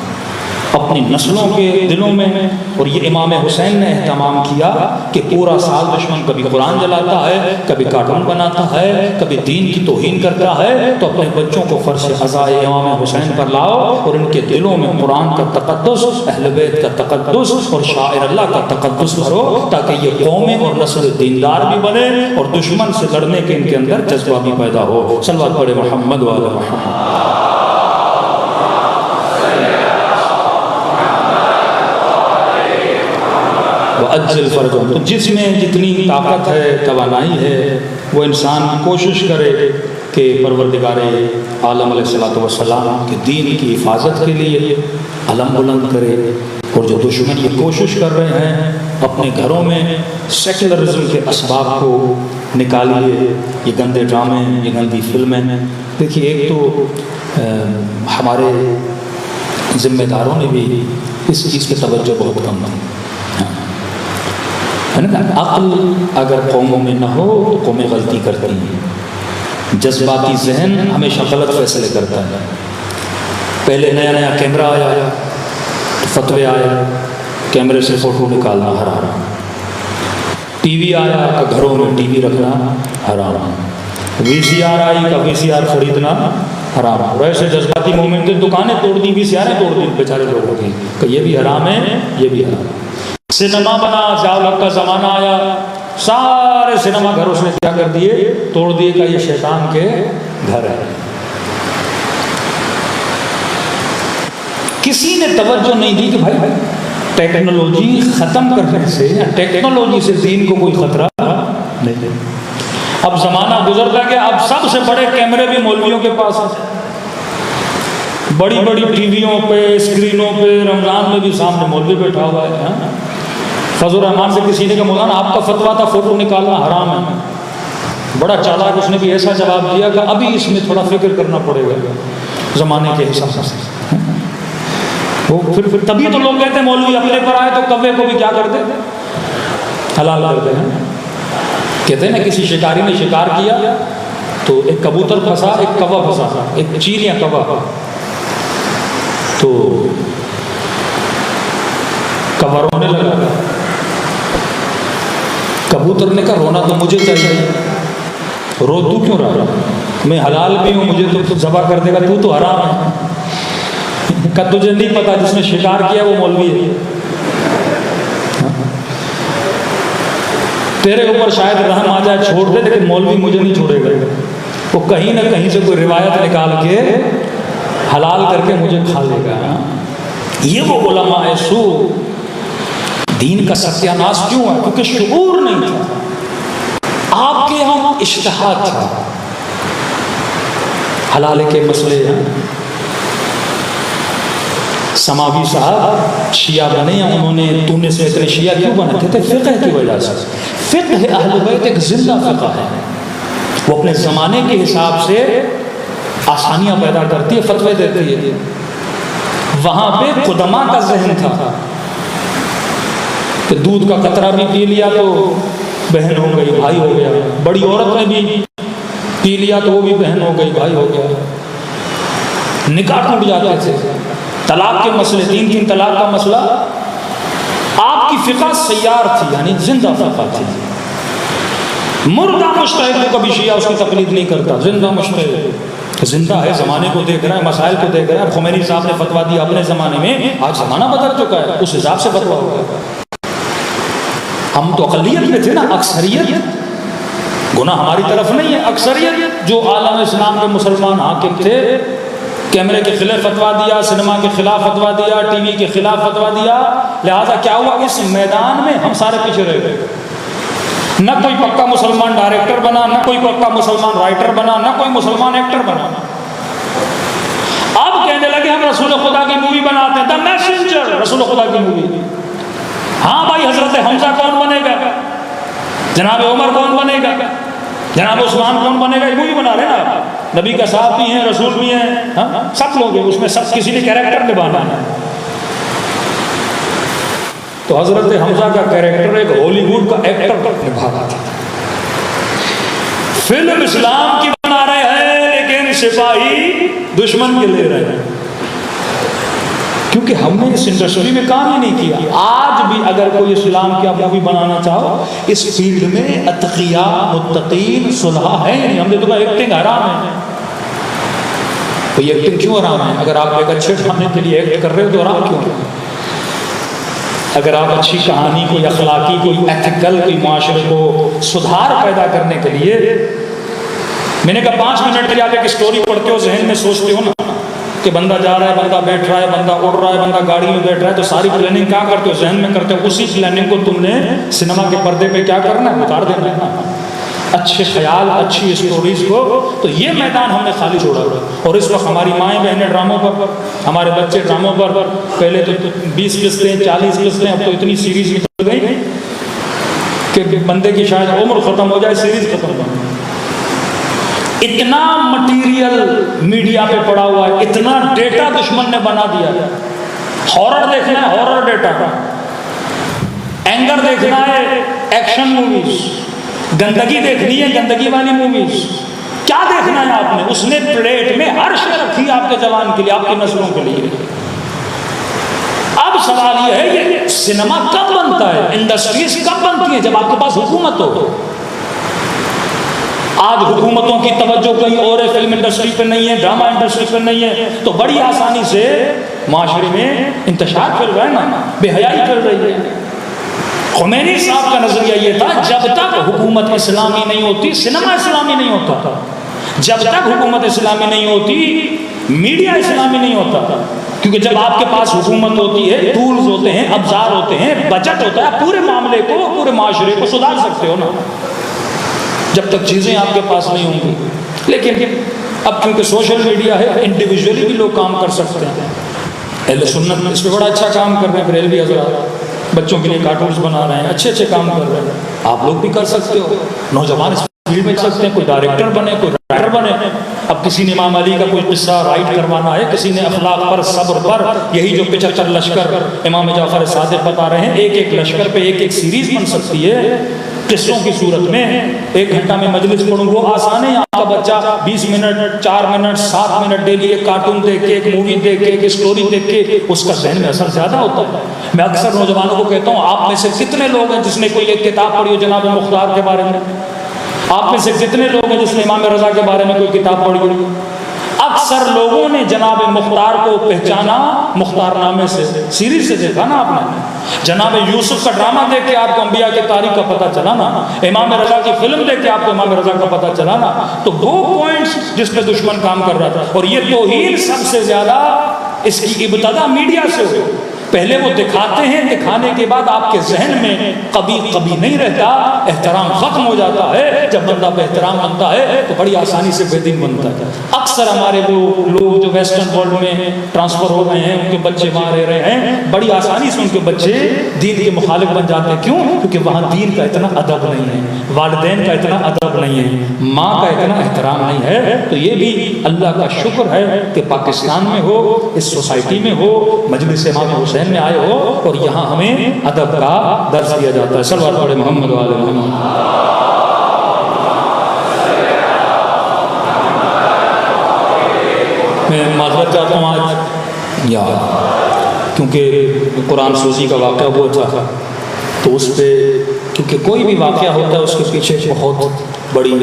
अपनी नस्लों के दिलों में। और ये इमाम हुसैन ने एहतमाम किया कि पूरा साल दुश्मन कभी कुरान जलाता है, कभी कार्टून बनाता है, कभी दीन की तौहीन करता है, तो अपने बच्चों को फर्श अज़ाए इमाम हुसैन पर लाओ और इनके दिलों में कुरान का तक़द्दुस, अहले बैत का तक़द्दुस और शाइर अल्लाह का तक़द्दुस भरो, ताकि ये कौमें और नस्ल दीनदार भी बने और दुश्मन से लड़ने के इनके अंदर जज्बा भी पैदा हो। सल्लल्लाहु अलैहि मोहम्मद व आले मोहम्मद। अज्जल फरजों, तो जिसमें जितनी ताकत है, तवानाई है, वो इंसान कोशिश करे कि परवरदिगारे आलम अलैहिस्सलातु वस्सलाम के दीन की हिफाजत के लिए अलम बुलंद करे। और जो दुश्मन ये कोशिश कर रहे हैं अपने घरों में सेकुलरिज्म के असबाब को निकालिए, ये गंदे ड्रामे, ये गंदी फिल्में। देखिए, एक तो हमारे ज़िम्मेदारों ने भी इस चीज़ की तवज्जो बहुत कम दी है ना। अक्ल अगर कौमों में न हो तो कौमें गलती करती हैं। जज्बाती जहन हमेशा गलत फैसले करता है। पहले नया नया कैमरा आया तो फतवे आए, कैमरे से फ़ोटो निकालना हराम। टीवी आया तो घरों में टीवी रखना हराम। VCR आई का VCR खरीदना हराम। वैसे जज्बाती मोमेंट, दुकानें तोड़ दी, VCR तोड़ दी बेचारे लोगों की, कि ये भी हराम है, ये भी हराम। सिनेमा बना, ज़ियाउल हक का ज़माना आया, सारे सिनेमा घर उसने क्या कर दिए, तोड़ दिए का ये शैतान के घर है। किसी ने तवज्जो नहीं दी कि भाई टेक्नोलॉजी ख़त्म करने से या टेक्नोलॉजी से दीन को कोई खतरा नहीं। अब ज़माना गुजरता गया, अब सबसे बड़े कैमरे भी मौलवियों के पास हैं। बड़ी बड़ी टीवियों पे, स्क्रीनों पे, रमज़ान में भी सामने मौलवी बैठा हुआ है। फजल रहमान से किसी ने कहा, मौलाना आपका फतवा था फ़ोटो निकालना हराम है। बड़ा चालाक उसने भी ऐसा जवाब दिया कि अभी इसमें थोड़ा फिक्र करना पड़ेगा ज़माने के हिसाब से। वो फिर तभी तो लोग कहते हैं मौलवी अपने पर आए तो कव्वे को भी क्या करते, हलाल करते हैं। कहते हैं ना, किसी शिकारी ने शिकार किया तो एक कबूतर फंसा, एक कौवा फंसा, एक चील या कौवा, तो कौवा रोने लगा। कबूतर ने कहा, रोना तो मुझे चाहिए, रो तू क्यों रहा, मैं हलाल भी हूँ, मुझे तो ज़बह कर देगा, तू तो हराम है। का तुझे नहीं पता जिसने शिकार किया वो मौलवी है, तेरे ऊपर शायद रहम आ जाए, छोड़ दे, लेकिन मौलवी मुझे नहीं छोड़ेगा। वो कहीं ना कहीं से कोई रिवायत निकाल के हलाल करके मुझे खा लेगा। ये वो उलमा है सू। दीन का सत्यानाश क्यों है? क्योंकि शुऊर नहीं था। आपके यहाँ इश्तिहाद था, हलाल के मसले हैं। समावी साहब शिया बने, उन्होंने तूने से इतने शिया क्यों बने थे? फ़िक़्ह की वजह से। फ़िक़्ह अहले बैत एक जिंदा फ़िक़्ह है, वो अपने ज़माने के हिसाब से आसानियाँ पैदा करती है, फतवे देती है। वहाँ पे खुदमा का जहन था कि दूध का कतरा भी पी लिया तो बहन हो गई, भाई हो गया। बड़ी औरत ने भी पी लिया तो वो भी बहन हो गई, भाई हो गया। निकाह टूट जाते थे। तलाक के मसले, 3 तलाक का मसला, आपकी फ़िक़्ह सैयार थी, यानी जिंदा फ़िक़्ह थी। मुर्दा मुश्तहिद को कभी शिया उसकी तकलीद नहीं करता। जिंदा मुश्तहिद जिंदा है, ज़माने को देख रहा है, मसाइल को देख रहा है। खुमैनी साहब ने फतवा दिया अपने ज़माने में, आज ज़माना बदल चुका है, उस हिसाब से फतवा होगा। हम तो अक़लियत में थे ना, अक्सरियत गुनाह हमारी तरफ नहीं है। अक्सरियत जो आलम इस्लाम के मुसलमान हाकिम थे, कैमरे के खिलाफ फतवा दिया, सिनेमा के खिलाफ फतवा दिया, टीवी के खिलाफ फतवा दिया। लिहाजा क्या हुआ, इस मैदान में हम सारे पीछे रह गए। न कोई पक्का मुसलमान डायरेक्टर बना, न कोई पक्का मुसलमान राइटर बना, न कोई मुसलमान एक्टर बना। अब कहने लगे हम रसूल खुदा की मूवी बनाते हैं, द मैसेंजर, रसूल खुदा की मूवी। हाँ भाई, हजरत हमजा कौन बनेगा, जनाब उमर कौन बनेगा, जनाब उस्मान कौन बनेगा, ये मूवी बना रहे ना। नबी का साहब भी हैं, रसूल भी हैं, हाँ सब लोग हैं उसमें, सब किसी ने कैरेक्टर निभाना है। तो हजरत हमजा का कैरेक्टर एक हॉलीवुड का एक्टर निभा रहा था। फिल्म इस्लाम की बना रहे हैं लेकिन सिपाही दुश्मन के ले रहे हैं, क्योंकि हमने इस इंडस्ट्री में काम ही नहीं किया। आज भी अगर कोई इस्लाम की आप मूवी बनाना चाहो, इस फील्ड में अतकिया मुत्तकीन सुलह है नहीं। हमने तो कहा एक्टिंग हराम है। तो ये एक्टिंग क्यों हराम है? अगर आप एक अच्छे ड्रामे के लिए एक्ट कर रहे हो तो हराम क्यों है? अगर आप अच्छी कहानी, कोई अखलाकी, कोई एथिकल, कोई माशरे को सुधार पैदा करने के लिए, मैंने कहा 5 मिनट के लिए आप एक स्टोरी पढ़ते हो, जहन में सोचते हो ना कि बंदा जा रहा है, बंदा बैठ रहा है, बंदा उड़ रहा है, बंदा गाड़ी में बैठ रहा है, तो सारी प्लानिंग क्या करते हो? जहन में करते हो। उसी प्लानिंग को तुमने सिनेमा के पर्दे पे क्या करना है? उतार देना है ना। अच्छे ख्याल, अच्छी स्टोरीज को, तो ये मैदान हमने खाली छोड़ा। और इस वक्त हमारी माएँ बहनें ड्रामों पर, हमारे बच्चे ड्रामों पर, पहले तो 20 किस्तें 40 किस्तें, अब तो इतनी सीरीज निकल गई कि बंदे की शायद उम्र खत्म हो जाए, सीरीज खत्म हो जाए। इतना मटेरियल मीडिया पे पड़ा हुआ है, इतना डेटा दुश्मन ने बना दिया है। हॉरर देखना है, हॉरर डेटा, एंगर देखना है, एक्शन मूवीज, गंदगी देखनी है, गंदगी वाली मूवीज। क्या देखना है आपने? उसने प्लेट में हर शय रखी आपके जवान के लिए, आपकी नस्लों के लिए। अब सवाल यह है, ये सिनेमा कब बनता है, इंडस्ट्रीज कब बनती है? जब आपके पास हुकूमत हो। आज हुकूमतों की तवज्जो कहीं और है, फिल्म इंडस्ट्री पे नहीं है, ड्रामा इंडस्ट्री पे नहीं है, तो बड़ी आसानी से माशरे में इंतशार फैल रहा है ना, बेहयाई फैल रही है। खुमैनी साहब का नजरिया ये था, जब तक हुकूमत इस्लामी नहीं होती, सिनेमा इस्लामी नहीं होता। जब तक हुकूमत इस्लामी नहीं होती, मीडिया इस्लामी नहीं होता। क्योंकि जब आपके पास हुकूमत होती है, टूल्स होते हैं, अवजार होते हैं, बजट होता है, पूरे मामले को, पूरे माशरे को सुधार सकते हो ना। जब तक चीज़ें आपके पास नहीं होंगी। लेकिन अब क्योंकि सोशल मीडिया है, इंडिविजुअली भी लोग काम कर सकते हैं। अहले सुन्नत इस पर बड़ा अच्छा काम कर रहे हैं, बरेलवी हज़रात बच्चों के लिए कार्टून्स बना रहे हैं, अच्छे अच्छे काम कर रहे हैं। आप लोग भी कर सकते हो, नौजवान इस फील्ड में चल सकते हैं, कोई डायरेक्टर बने, कोई राइटर बने। अब किसी ने इमाम अली का कोई किस्सा राइट करवाना है, किसी ने अखलाक पर, सब्र पर, यही जो 75 लश्कर इमाम जाफर सादिक बता रहे हैं, एक एक लश्कर पे एक एक सीरीज बन सकती है किस्सों की सूरत में। 1 घंटा में मजलिस पढ़ूँ, वो आसान है। आपका बच्चा 20 मिनट, 4 मिनट, 7 मिनट डेली एक कार्टून देख के, एक मूवी देख के, एक स्टोरी देख के, उसका ज़हन में असर ज़्यादा होता है। मैं अक्सर नौजवानों को कहता हूँ, आप में से कितने लोग हैं जिसने कोई एक किताब पढ़ी हो जनाब मुख्तार के बारे में? आप में से कितने लोग हैं जिसने इमाम रज़ा के बारे में कोई किताब पढ़ी हो? अक्सर लोगों ने जनाब मुख्तार को पहचाना मुख्तारनामे से, सीरीज से देखा ना आपने। जनाब यूसुफ का ड्रामा देख के आपको अंबिया की तारीख का पता चला ना, इमाम रज़ा की फिल्म देख के आपको इमाम रज़ा का पता चला ना। तो 2 पॉइंट्स जिस पे दुश्मन काम कर रहा था, और ये तौहीन सबसे ज्यादा इसकी इब्तदा मीडिया से हुई। पहले वो दिखाते हैं, दिखाने के बाद आपके जहन में कभी कभी नहीं रहता, एहतराम खत्म हो जाता है। जब बंदा पे एहतराम बनता है तो बड़ी आसानी से बेदीन बनता है। अक्सर हमारे वो लोग जो वेस्टर्न वर्ल्ड में ट्रांसफर हो गए हैं, उनके बच्चे वहाँ रह रहे हैं, बड़ी आसानी से उनके बच्चे दीन के मुखालिफ बन जाते हैं। क्यों? क्योंकि वहाँ दीन का इतना अदब नहीं है, वालिदैन का इतना अदब नहीं है, माँ का इतना एहतराम नहीं है। तो ये भी अल्लाह का शुक्र है कि पाकिस्तान में हो, इस सोसाइटी में हो, मजलिस इमाम हुसैन में आए हो, और यहाँ हमें अदब का दर्ज दिया जाता है। सल्लल्लाहु अलैहि मोहम्मद वाले मोहम्मद। मैं माजरत चाहता हूँ आज यार, क्योंकि कुरान सूजी का वाक़या हुआ था, तो उस पर क्योंकि कोई भी वाक़या होता है उसके पीछे बहुत बड़ी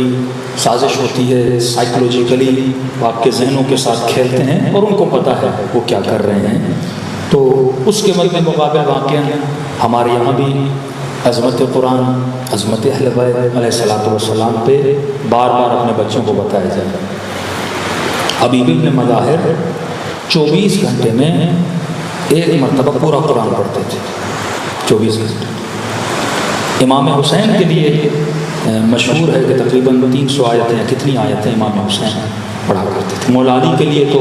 साजिश होती है। साइकोलॉजिकली आपके जहनों के साथ खेलते हैं और उनको पता है वो क्या कर रहे हैं। तो उसके मद्दे मुकाबिल वाक़या हमारे यहाँ भी अज़मत कुरान, अज़मत अहले बैत अलैहिस्सलातु वस्सलाम पे बार बार अपने बच्चों को बताया जाए। अबी इब्न मज़ाहिर 24 घंटे में एक मरतबा पूरा कुरान पढ़ते थे, 24 घंटे। इमाम हुसैन के लिए मशहूर है कि तकरीबन 300 आयतें, कितनी आयतें इमाम हुसैन पढ़ा करते थे। मौला अली के लिए तो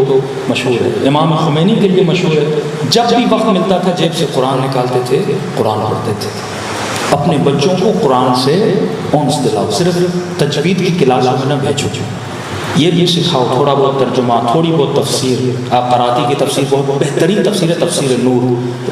मशहूर है, इमाम खुमैनी के लिए मशहूर है। जब भी वक्त मिलता था जेब से कुरान निकालते थे, कुरान पढ़ते थे। अपने बच्चों को कुरान से उन्स दिलाओ, सिर्फ तजवीद की क्लास में न भेजो, ये भी सिखाओ, थोड़ा बहुत तर्जुमा, थोड़ी बहुत तफसीर। आप कराती की तफसीर बहुत बेहतरीन तफसीर है, तफसीर नूर,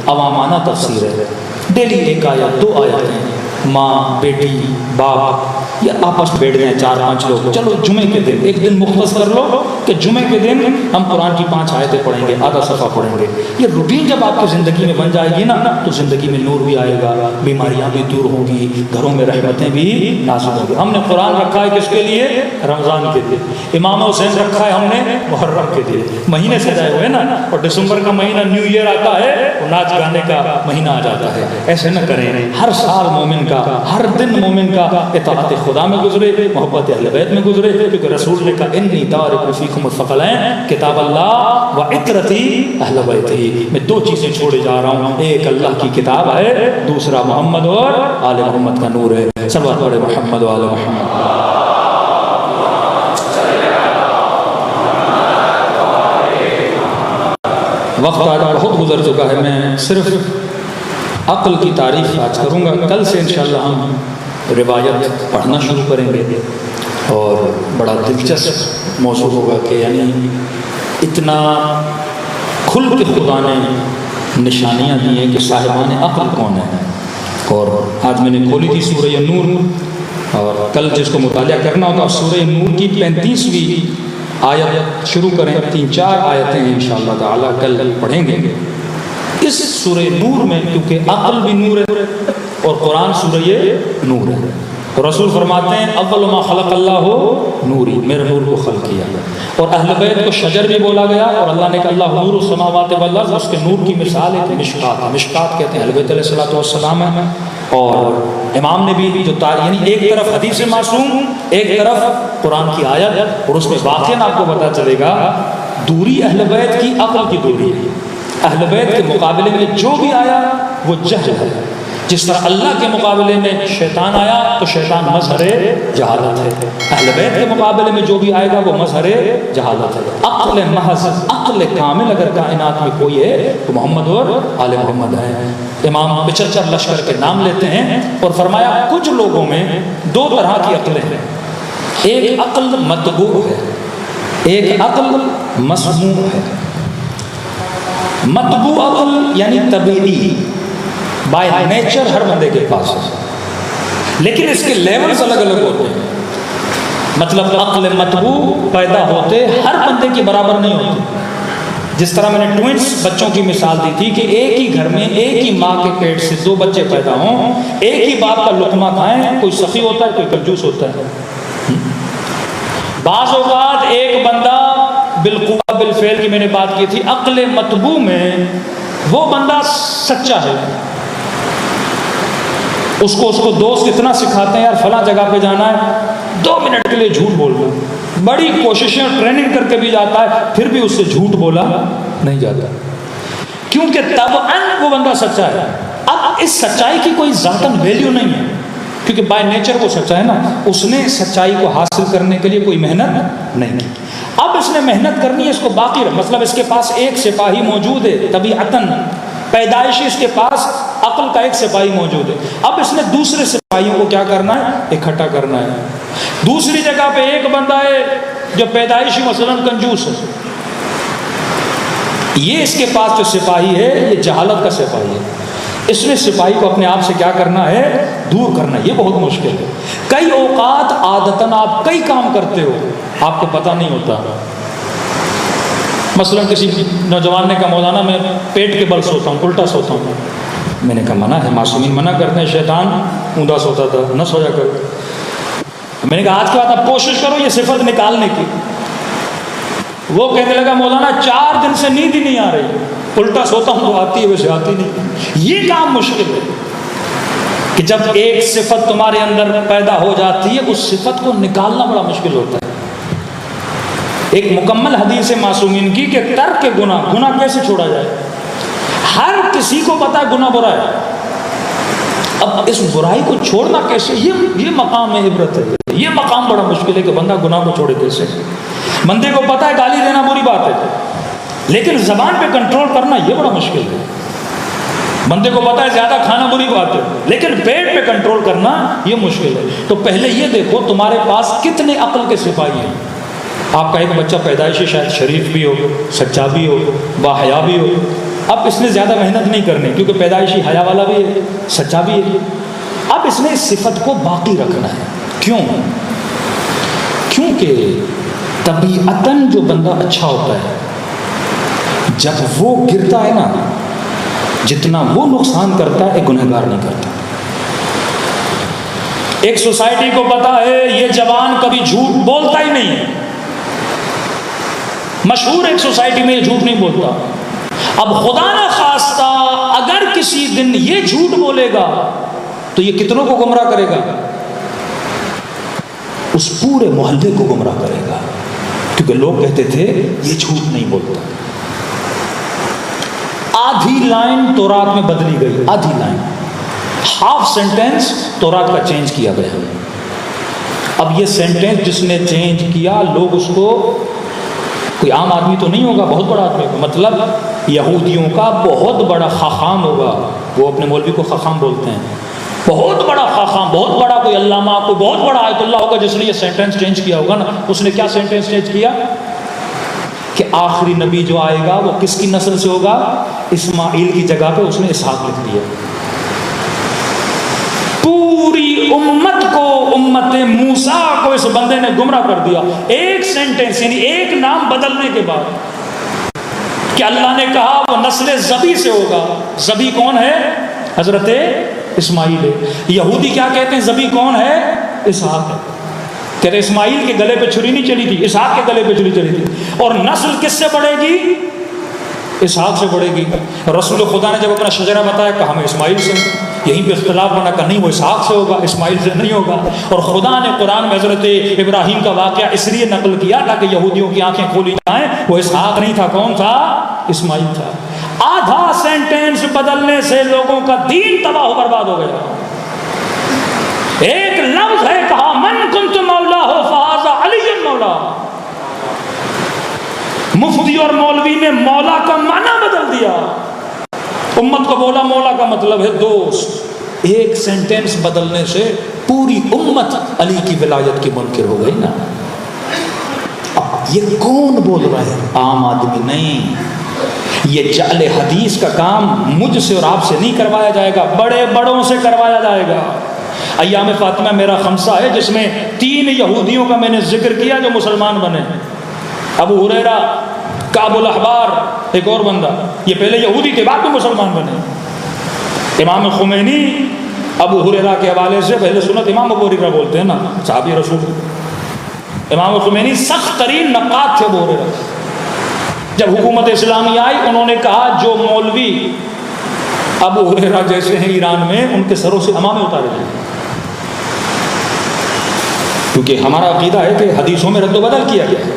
अवामाना तफसीर है। डेली एक आयत, 2 आयतें, माँ बेटी बाप या आपस में बैठ गए 4-5 लोग, चलो जुमे के दिन एक दिन मुख्तस कर लो कि जुमे के दिन हम कुरान की 5 आयतें पढ़ेंगे, आधा सफ़ा पढ़ेंगे। ये रूटीन जब आपकी ज़िंदगी में बन जाएगी ना, तो ज़िंदगी में नूर भी आएगा, बीमारियाँ भी दूर होंगी, घरों में रहमतें भी नाज़िल होंगी। हमने कुरान रखा है किसके लिए? रमज़ान के लिए। इमाम हुसैन रखा है हमने मुहर्रम के लिए। महीने सजाए हुए ना, और दिसंबर का महीना न्यू ईयर आता है, तो नाच गाने का महीना आ जाता है। ऐसे न करें, हर साल मोमिन का, हर दिन मोमिन का इताअत खुदा में गुजरे, मोहब्बत अहले बैत में गुजरे, क्योंकि रसूल ने कहा इन्नी तारिकु फीकुम अस-सकलैन किताब अल्लाह व इतरती अहले बैती। मैं 2 चीज़ें छोड़े जा रहा हूँ, एक अल्लाह की किताब है, दूसरा मोहम्मद और आले मोहम्मद का नूर है। सल्लल्लाहु अलैहि मोहम्मद व आले मोहम्मद। वक्त आज बहुत गुजर चुका है, मैं सिर्फ अक्ल की तारीफ आज करूँगा। कल से इंशाअल्लाह हम रिवायत पढ़ना शुरू करेंगे, और बड़ा दिलचस्प मौजू होगा कि यानी इतना खुल के खुदा ने निशानियाँ दी हैं कि साहिबान अक्ल कौन है। और आज मैंने खोली थी सूरह नूर, और कल जिसको मुतालिया करना होगा सूरह नूर की 35वीं आयत शुरू करें। 3-4 आयतें हैं इंशाअल्लाह ताला कल पढ़ेंगे इस सूरह नूर में, क्योंकि अक्ल भी नूर है और कुरान सूरह नूर है। तो रसूल फरमाते हैं अव्वल मा खलक़ अल्लाहु नूरी, मेरे नूर को खल्क़ किया। और अहले बैत को शजर भी बोला गया, और अल्लाह ने कहा अल्लाह नूरु समावाति वल अर्ज़, उसके नूर की मिसाल एक मिशकात। मिशकात कहते हैं अहले बैत अलैहिस्सलातु वस्सलाम है। और इमाम ने भी जो यानी एक तरफ हदीस मासूम, एक तरफ कुरान की आयत, और उसमें वाक़ियन आपको पता चलेगा दूरी अहले बैत की अक़ल की दूरी है। अहले बैत के मुकाबले में जो भी आया वो जहल है। जिस तरह अल्लाह के मुकाबले में शैतान आया तो शैतान मज़हरे जहालत है, अहले बैत के मुकाबले में जो भी आएगा वो मज़हरे जहालत है। अक़्ल महज़, अक़्ल कामिल अगर कायनात में कोई है तो मोहम्मद और आले मोहम्मद है। इमाम 75 लश्कर के नाम लेते हैं और फरमाया कुछ लोगों में 2 तरह की अक़लें हैं। एक अक़ल मतबू है, एक अक़ल मसमू है। मतबू अक़ल यानी तबीई, बाय नेचर हर बंदे के पास है, लेकिन इसके लेवल्स अलग अलग होते हैं। मतलब अक़ल मतबू पैदा होते हर बंदे के बराबर नहीं होते। जिस तरह मैंने ट्विंस बच्चों की मिसाल दी थी कि एक ही घर में एक ही माँ के पेट से 2 बच्चे पैदा हों, एक ही बाप का लुक़मा खाएं, कोई सखी होता है कोई कंजूस होता है। बाज़ औक़ात एक बंदा बिल्कुवा बिलफ़ेल की मैंने बात की थी, अक़ल मतबू में वो बंदा सच्चा है, उसको दोस्त इतना सिखाते हैं यार फला जगह पे जाना है, 2 मिनट के लिए झूठ बोलना, बड़ी कोशिशें ट्रेनिंग करके भी जाता है, फिर भी उससे झूठ बोला नहीं जाता, क्योंकि तबअन वो बंदा सच्चा है। अब इस सच्चाई की कोई ज़ातन वैल्यू नहीं है, क्योंकि बाय नेचर वो सच्चा है ना, उसने सच्चाई को हासिल करने के लिए कोई मेहनत नहीं की। अब इसने मेहनत करनी है, इसको बाकी मतलब इसके पास एक सिपाही मौजूद है, तबीअतन पैदाइशी इसके पास अक़ल का एक सिपाही मौजूद है। अब इसने दूसरे सिपाहियों को क्या करना है, इकट्ठा करना है। दूसरी जगह पे एक बंदा है जो पैदाइशी मसलन कंजूस है, ये इसके पास जो सिपाही है ये जहालत का सिपाही है। इसने सिपाही को अपने आप से क्या करना है, दूर करना है। ये बहुत मुश्किल है। कई औकात आदतन आप कई काम करते हो, आपको पता नहीं होता। मसलन किसी नौजवान ने कहा मौलाना मैं पेट के बल सोता हूँ, उल्टा सोता हूँ। मैंने कहा मना है, मासूमीन मना करते हैं, शैतान ऊँधा सोता था, न सोया कर। मैंने कहा आज के बाद आप कोशिश करो ये सिफत निकालने की। वो कहने लगा मौलाना 4 दिन से नींद ही नहीं आ रही, उल्टा सोता हूँ तो आती है वैसे आती नहीं। ये काम मुश्किल है कि जब एक सिफत तुम्हारे अंदर पैदा हो जाती है उस सिफत को निकालना बड़ा मुश्किल होता है। एक मुकम्मल हदीस है मासूमीन की कि तर्क के गुनाह कैसे छोड़ा जाए। हर किसी को पता है गुनाह बुरा है, अब इस बुराई को छोड़ना कैसे, ये मकाम में इबरत है। ये मकाम बड़ा मुश्किल है कि बंदा गुनाह को छोड़े कैसे। बंदे को पता है गाली देना बुरी बात है, लेकिन जबान पे कंट्रोल करना ये बड़ा मुश्किल है। बंदे को पता है ज्यादा खाना बुरी बात है, लेकिन पेट पे कंट्रोल करना ये मुश्किल है। तो पहले ये देखो तुम्हारे पास कितने अक्ल के सिपाही हैं। आपका एक बच्चा पैदाइशी शायद शरीफ भी हो, सच्चा भी हो, बाहया भी हो। अब इसने ज़्यादा मेहनत नहीं करनी, क्योंकि पैदाइशी हया वाला भी है, सच्चा भी है। अब इसने इस सिफत को बाकी रखना है। क्यों? क्योंकि तबीअतन जो बंदा अच्छा होता है, जब वो गिरता है ना, जितना वो नुकसान करता है एक गुनहगार नहीं करता। एक सोसाइटी को पता है ये जवान कभी झूठ बोलता ही नहीं है, मशहूर एक सोसाइटी में ये झूठ नहीं बोलता। अब खुदा ना खास्ता अगर किसी दिन ये झूठ बोलेगा तो ये कितनों को गुमराह करेगा? उस पूरे मोहल्ले को गुमराह करेगा, क्योंकि लोग कहते थे ये झूठ नहीं बोलता। आधी लाइन तौरात में बदली गई, आधी लाइन, हाफ सेंटेंस तौरात का चेंज किया गया। अब ये सेंटेंस जिसने चेंज किया, लोग उसको, कोई आम आदमी तो नहीं होगा, बहुत बड़ा आदमी होगा, मतलब यहूदियों का बहुत बड़ा खाखाम होगा। वो अपने मौलवी को खाखाम बोलते हैं, बहुत बड़ा खाखाम, बहुत बड़ा कोई अल्लामा, कोई बहुत बड़ा आयतुल्लाह होगा जिसने ये सेंटेंस चेंज किया होगा ना। उसने क्या सेंटेंस चेंज किया कि आखिरी नबी जो आएगा वो किसकी नस्ल से होगा? इस्माइल की जगह पे उसने इसहाक लिख दिया। पूरी उम्मत को, उम्मत मूसा को इस बंदे ने गुमराह कर दिया। एक सेंटेंस, यानी एक नाम बदलने के बाद कि अल्लाह ने कहा वो नस्ल ज़बी से होगा। ज़बी कौन है? हजरत इस्माइल है। यहूदी क्या कहते हैं? ज़बी कौन है? इसहाक है। कहते इस्माइल के गले पे छुरी नहीं चली थी, इसहाक के गले पे छुरी चली थी। और नस्ल किससे बढ़ेगी? इसहाक से बढ़ेगी। रसूल खुदा ने जब अपना शजरा बताया, कहा हमें इस्माइल से, यहीं पे इख्तलाफ बना कर नहीं वो इसहाक से होगा, इस्माइल से नहीं होगा। और खुदा ने कुरान में हजरत इब्राहिम का वाक़या इसलिए नकल किया ताकि यहूदियों की आंखें खोली जाएं, वो इसहाक नहीं था, कौन था? इस्माइल था। आधा सेंटेंस बदलने से लोगों का दीन तबाह बर्बाद हो गया। एक लफ्ज है, कहा मन कुंतु मौला हो फहाजा अली मौला। मुफ्ती और मौलवी ने मौला का माना बदल दिया। उम्मत को बोला मौला का मतलब है दोस्त। एक सेंटेंस बदलने से पूरी उम्मत अली की विलायत की मुनकिर हो गई ना। ये कौन बोल रहा है? आम आदमी नहीं। ये जाले हदीस का काम मुझसे और आपसे नहीं करवाया जाएगा, बड़े बड़ों से करवाया जाएगा। अय्याम फातिमा मेरा खमसा है जिसमें 3 यहूदियों का मैंने जिक्र किया जो मुसलमान बने। अबू हुरैरा, काबुल अहबार, एक और बंदा, ये पहले यहूदी थे, बाद में मुसलमान बने। इमाम खुमैनी अबू हुरैरा के हवाले से पहले सुन्नत इमाम अबू हुरैरा बोलते हैं ना, साहबी रसूल। इमाम खुमैनी सख्त तरीन नक़ाद थे अबू हुरैरा। जब हुकूमत इस्लामी आई, उन्होंने कहा जो मौलवी अबू हुरैरा जैसे हैं ईरान में, उनके सरों से इमाम उतारे जाए, क्योंकि हमारा अकीदा है कि हदीसों में रद्द-ओ-बदल किया गया है।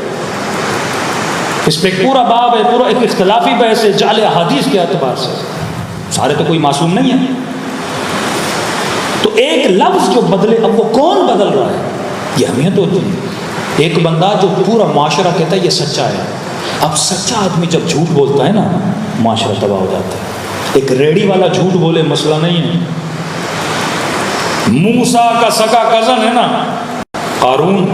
इस पर पूरा बाब है, पूरा एक इख्तलाफी बहस है जाले हदीस के एतबार से। सारे तो कोई मासूम नहीं है। तो एक लफ्ज़ जो बदले, अब वो कौन बदल रहा है, ये अहमियत होती है। एक बंदा जो पूरा माशरा कहता है ये सच्चा है। अब सच्चा आदमी जब झूठ बोलता है ना, माशरा तबाह हो जाता है। एक रेडी वाला झूठ बोले मसला नहीं है। मूसा का सगा कजन है ना कारून,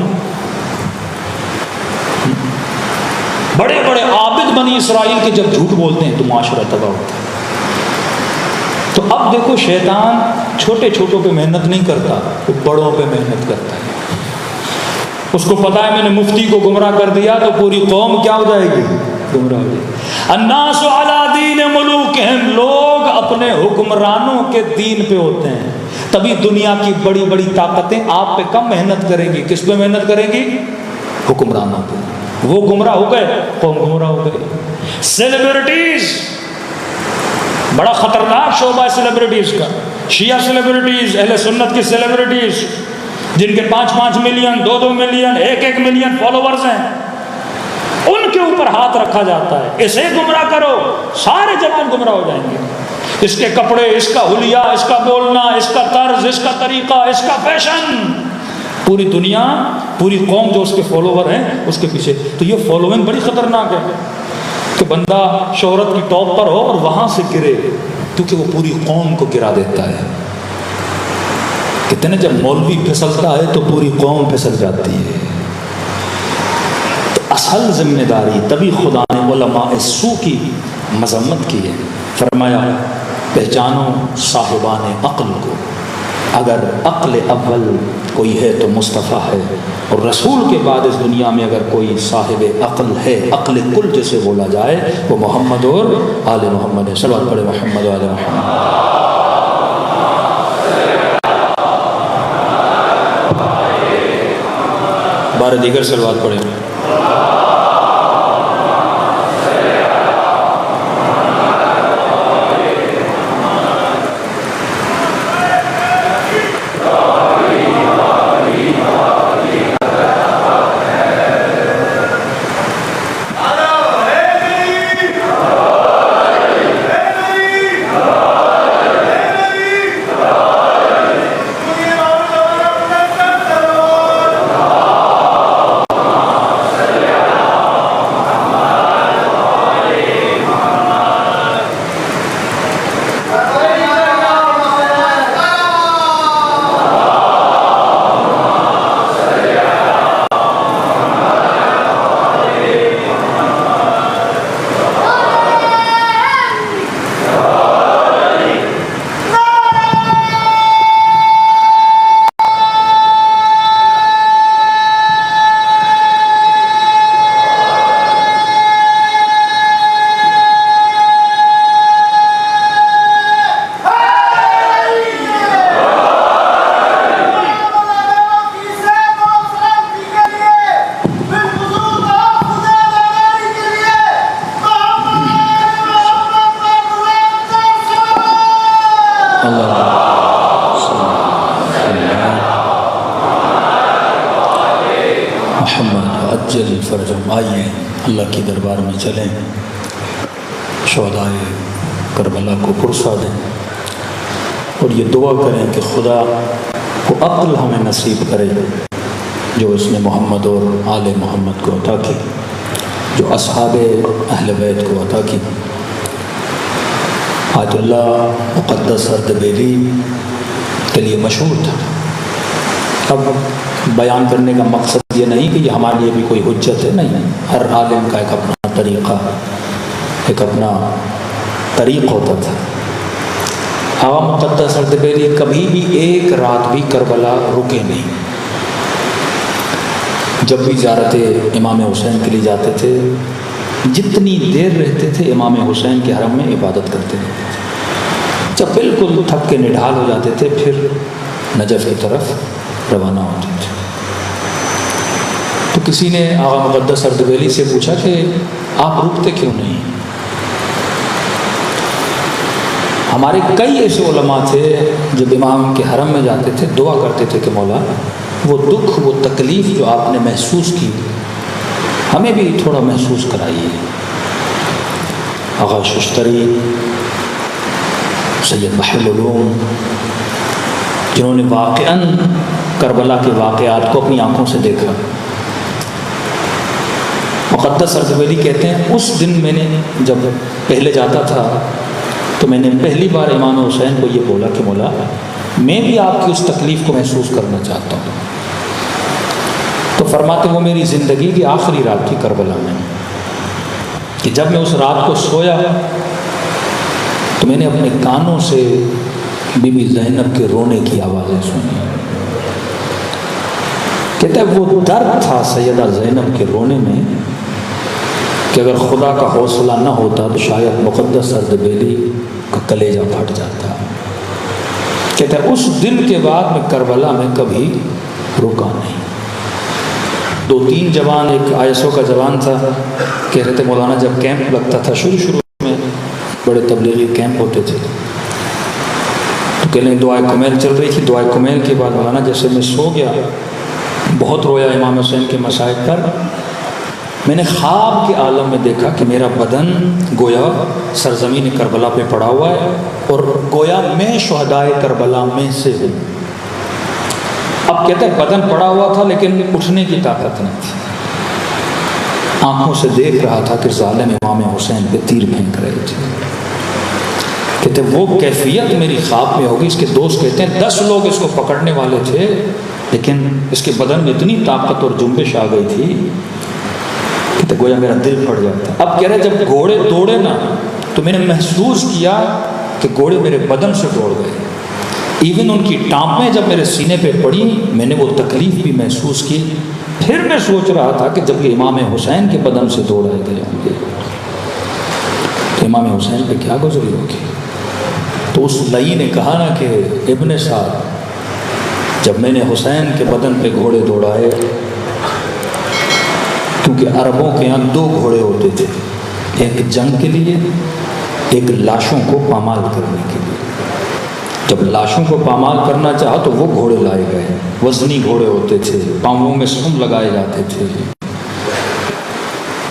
बड़े बड़े आबिद बनी इसराइल के जब झूठ बोलते हैं तो माशरा तबाह होता है। तो अब देखो शैतान छोटे छोटों पे मेहनत नहीं करता, वो बड़ों पे मेहनत करता है। उसको पता है मैंने मुफ्ती को गुमराह कर दिया तो पूरी कौम क्या हो जाएगी? गुमराह हो जाएगी। अन्नासु अला दीन मुलूकिहिम, लोग अपने हुक्मरानों के दीन पे होते हैं। तभी दुनिया की बड़ी बड़ी ताकतें आप पे कम मेहनत करेंगी। किस पे मेहनत करेंगी? हुक्मरानों पे। वो गुमराह हो गए, कौम गुमराह हो गए। सेलिब्रिटीज बड़ा खतरनाक शोबा है सेलिब्रिटीज का। शिया सेलिब्रिटीज, अहले सुन्नत की सेलिब्रिटीज, जिनके 5-5 मिलियन, 2-2 मिलियन, 1-1 मिलियन फॉलोवर्स हैं, उनके ऊपर हाथ रखा जाता है। इसे गुमराह करो, सारे जवान गुमराह हो जाएंगे। इसके कपड़े, इसका हुलिया, इसका बोलना, इसका तर्ज, इसका तरीका, इसका फैशन, पूरी दुनिया, पूरी कौम जो उसके फॉलोवर हैं उसके पीछे। तो ये फॉलोइंग बड़ी खतरनाक है कि बंदा शोहरत की टॉप पर हो और वहां से गिरे, क्योंकि वो पूरी कौम को गिरा देता है। कहते हैं जब मौलवी फिसलता है तो पूरी कौम फिसल जाती है। तो असल जिम्मेदारी, तभी खुदा ने उलमा सू की मजम्मत की है। फरमाया पहचानो साहिबान अक्ल को, अगर अक्ल अव्वल कोई है तो मुस्तफ़ा है, और रसूल के बाद इस दुनिया में अगर कोई साहिब अक्ल है, अक्ल कुल जिसे बोला जाए, वो मोहम्मद और आले मोहम्मद है। सल्लल्लाहु अलैहि मोहम्मद आले मोहम्मद। बारह दीगर सलवात पढ़े। आइए अल्लाह के दरबार में चलें, शोहदाए करबला को पुरसा दें और ये दुआ करें कि खुदा को अक्ल हमें नसीब करे जो उसने मोहम्मद और आले मोहम्मद को अता की, जो असहाबे अहले बैत को अता की। आयतुल्लाह मुक़द्दस अर्दबेली के लिए मशहूर था। अब बयान करने का मकसद ये नहीं कि ये हमारे लिए भी कोई हुज्जत है, नहीं। हर आलिम का एक अपना तरीक़ा, एक अपना तरीक़ होता था। आवा मुक़द्दस अर्दबेली कभी भी एक रात भी करबला रुके नहीं। जब भी ज़ियारत इमाम हुसैन के लिए जाते थे, जितनी देर रहते थे इमाम हुसैन के हरम में इबादत करते थे। जब बिल्कुल थक के निढाल हो जाते थे, फिर नजफ़ की तरफ रवाना होते थे। तो किसी ने आगा मुक़द्दस अर्दबेली से पूछा कि आप रुकते क्यों नहीं? हमारे कई ऐसे उलमा थे जब इमाम के हरम में जाते थे दुआ करते थे कि मौला वो दुख, वो तकलीफ़ जो आपने महसूस की हमें भी थोड़ा महसूस कराइए। आगा शुश्तरी, सैयद बहरुल उलूम, जिन्होंने वाक़अन करबला के वाक़यात को अपनी आँखों से देखा, मुक़द्दस अर्दबेली कहते हैं उस दिन मैंने जब पहले जाता था तो मैंने पहली बार इमाम हुसैन को ये बोला कि मौला मैं भी आपकी उस तकलीफ़ को महसूस करना चाहता हूँ। तो फरमाते वो मेरी ज़िंदगी की आखिरी रात थी करबला में, कि जब मैं उस रात को सोया तो मैंने अपने कानों से बीबी ज़ैनब के रोने की आवाज़ें सुनी। कहते हैं वो दर्द था सैयदा ज़ैनब के रोने में कि अगर खुदा का हौसला न होता तो शायद मुक़द्दस अर्दबेली का कलेजा फट जाता। कहते हैं उस दिन के बाद मैं करबला में कभी रुका नहीं। 2-3 जवान, एक आयसो का जवान था, कह रहे थे मौलाना जब कैंप लगता था शुरू में बड़े तबलीगी कैंप होते थे तो कह लें दुआए कुमैल चल रही थी। दुआए कुमैल के बाद मौलाना जैसे मैं सो गया, बहुत रोया इमाम हुसैन के मसाइब पर, मैंने ख्वाब के आलम में देखा कि मेरा बदन गोया सरजमीन करबला पे पड़ा हुआ है और गोया मैं शुहदाए करबला में से हूँ। अब कहते हैं बदन पड़ा हुआ था लेकिन उठने की ताकत नहीं थी। आंखों से देख रहा था कि जालिम इमाम हुसैन पे तीर फेंक रहे थे। कहते वो कैफियत मेरी ख्वाब में होगी। इसके दोस्त कहते हैं 10 लोग इसको पकड़ने वाले थे लेकिन इसके बदन में इतनी ताकत और जुम्बिश आ गई थी कि गोया मेरा दिल फट जाता। अब कह रहे जब घोड़े दौड़े ना तो मैंने महसूस किया कि घोड़े मेरे बदन से दौड़ गए। इवन उनकी टाँपें जब मेरे सीने पे पड़ी मैंने वो तकलीफ भी महसूस की। फिर मैं सोच रहा था कि जब ये इमाम हुसैन के बदन से दौड़ाए गए होंगे तो इमाम हुसैन पे क्या गुजरी होगी। तो उस लई ने कहा ना कि इब्ने साहब जब मैंने हुसैन के बदन पे घोड़े दौड़ाए, क्योंकि अरबों के यहाँ 2 घोड़े होते थे, एक जंग के लिए एक लाशों को पामाल करने के लिए। जब लाशों को पामाल करना चाहा तो वो घोड़े लाए गए, वजनी घोड़े होते थे, पाँवों में सुम लगाए जाते थे।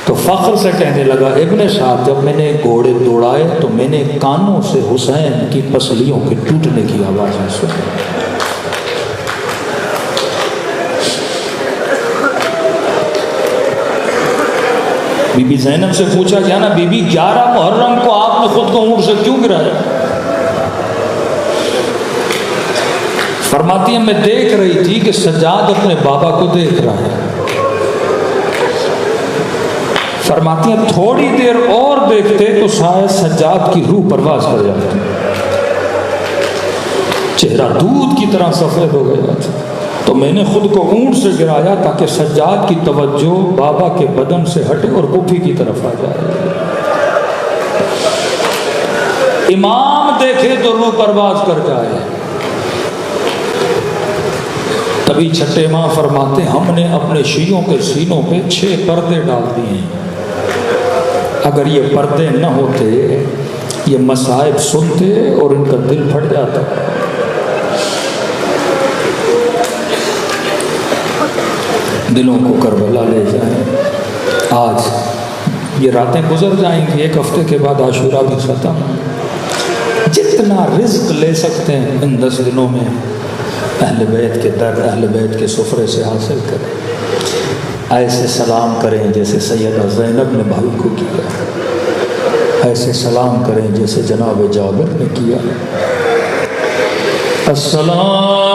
तो फख्र से कहने लगा इब्ने साहब जब मैंने घोड़े दौड़ाए तो मैंने कानों से हुसैन की पसलियों के टूटने की आवाज़ें सुनी। बीबी ज़ैनब से पूछा क्या ना बीबी 11 मुहर्रम को आपने खुद को ऊँट से क्यों गिराया। फरमाती है मैं देख रही थी कि सज्जाद अपने बाबा को देख रहा है। फरमाती है थोड़ी देर और देखते तो शायद सज्जाद की रूह परवाज कर जाती, चेहरा दूध की तरह सफेद हो गया था। तो मैंने खुद को ऊंट से गिराया ताकि सज्जाद की तवज्जो बाबा के बदन से हटे और कुफी की तरफ आ जाए। इमाम देखे तो रूह परवाज कर जाए। तभी छठे माँ फरमाते हमने अपने शियों के सीनों पे 6 पर्दे डाल दिए हैं। अगर ये पर्दे न होते ये मसाइब सुनते और इनका दिल फट जाता। दिलों को करबला ले जाए। आज ये रातें गुजर जाएंगी, 1 हफ्ते के बाद आशूरा भी ख़त्म। जितना रिज्क ले सकते हैं इन 10 दिनों में अहले बैत के दर अहले बैत के सुफरे से हासिल करें। ऐसे सलाम करें जैसे सैयदा ज़ैनब ने भाई को किया, ऐसे सलाम करें जैसे जनाब जाबिर ने किया। अस्सलाम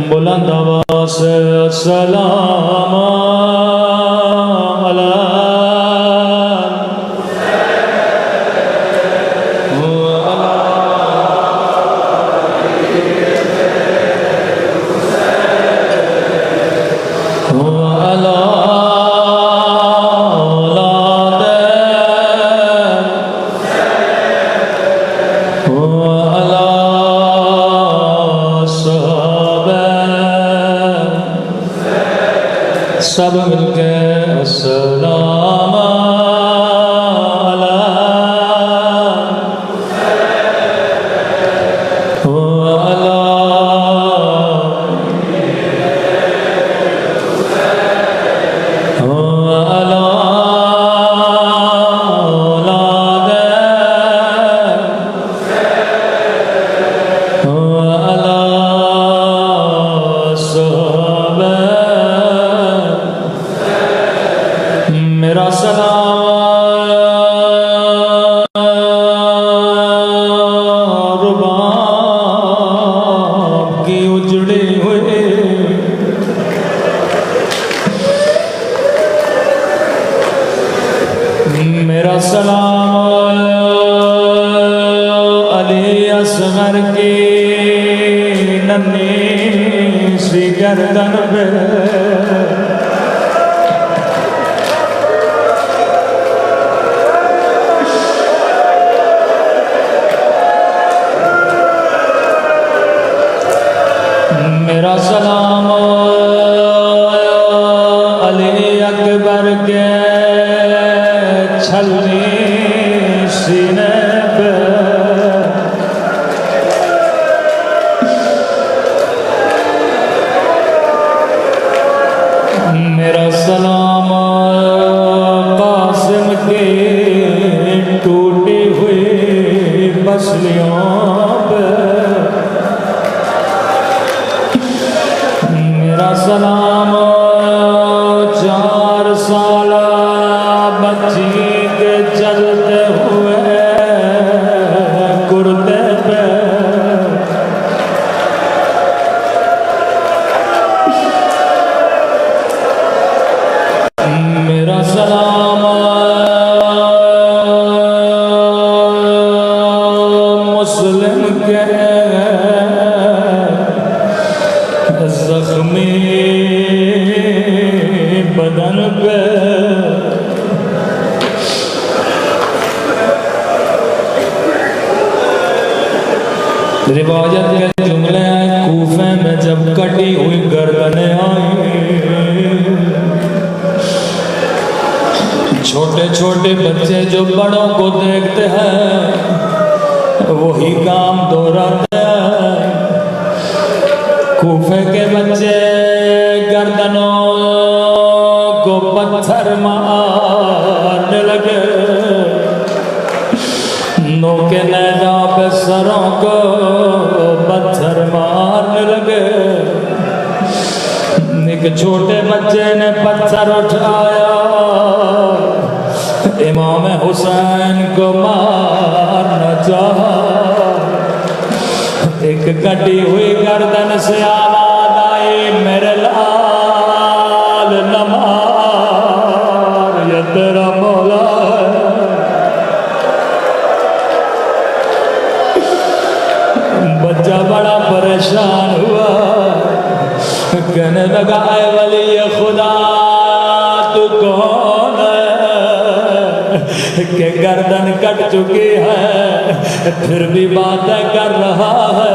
बुलंद आवाज़ से सलाम सब मिलके अस्सलाम मेरा गर्दन पे मेरा सलाम अली अकबर के छलनी सीने पे मेरा सलाम कासिम के टूटी हुई बसलियों पे मेरा सलाम 4 साल बच्ची के चलते हुए कुर्ते पे मेरा सलाम मुस्लिम के जख्मी बदन पे रिवायत के जुमले हैं कूफे में जब कटी हुई गर्दनें आई छोटे छोटे बच्चे जो बड़ों को देखते हैं वही काम दोहराते हैं कूफे के बच्चे गर्दनों को पत्थर मारने लगे नोके नैजा पे सरों को पत्थर मारने लगे एक छोटे बच्चे ने पत्थर उठाया इमाम हुसैन को मारना चाहा एक कटी हुई गर्दन से आवाज आई मेरे लाल नमार ये तेरा मौला बच्चा बड़ा परेशान हुआ कहने लगा ऐ वली खुदा तू कौन है कि गर्दन कट चुकी है फिर भी बातें कर रहा है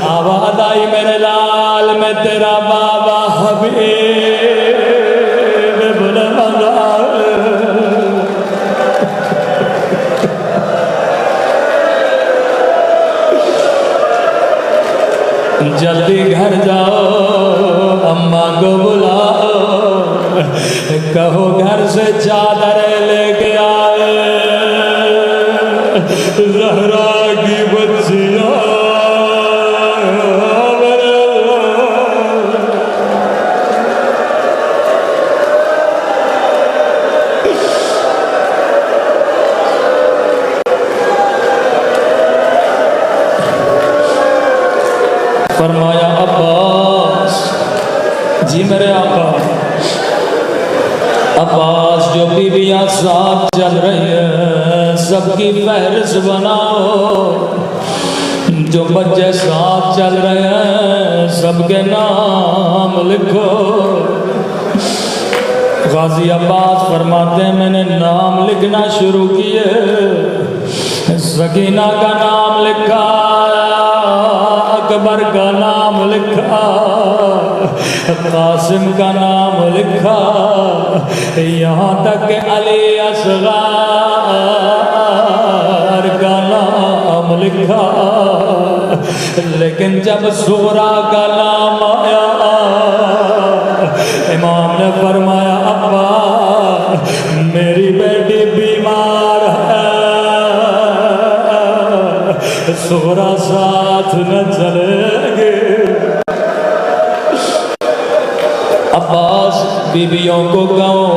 आवाज आई मेरे लाल में तेरा बाबा हबीब इब्न मज़ार जल्दी घर जाओ अम्मा को बुलाओ कहो घर से चादर लेके आए ज़हरा की बच्चियां फरमाया अब्बास जी मेरे आका अब्बास जो बीवियां साथ चल रही है सबकी फहरिस्त बनाओ जो बच्चे साथ चल रहे हैं सबके नाम लिखो गाजी अब्बास फरमाते हैं मैंने नाम लिखना शुरू किए सकीना का नाम लिखा अकबर का नाम लिखा कासिम का नाम लिखा यहाँ तक कि अली असग़र का नाम लिखा लेकिन जब सुगरा का नाम आया इमाम ने फरमाया अब्बा मेरी बेटी बीमार है सुगरा साथ न चलेगी अब्बास बीवियों को कहो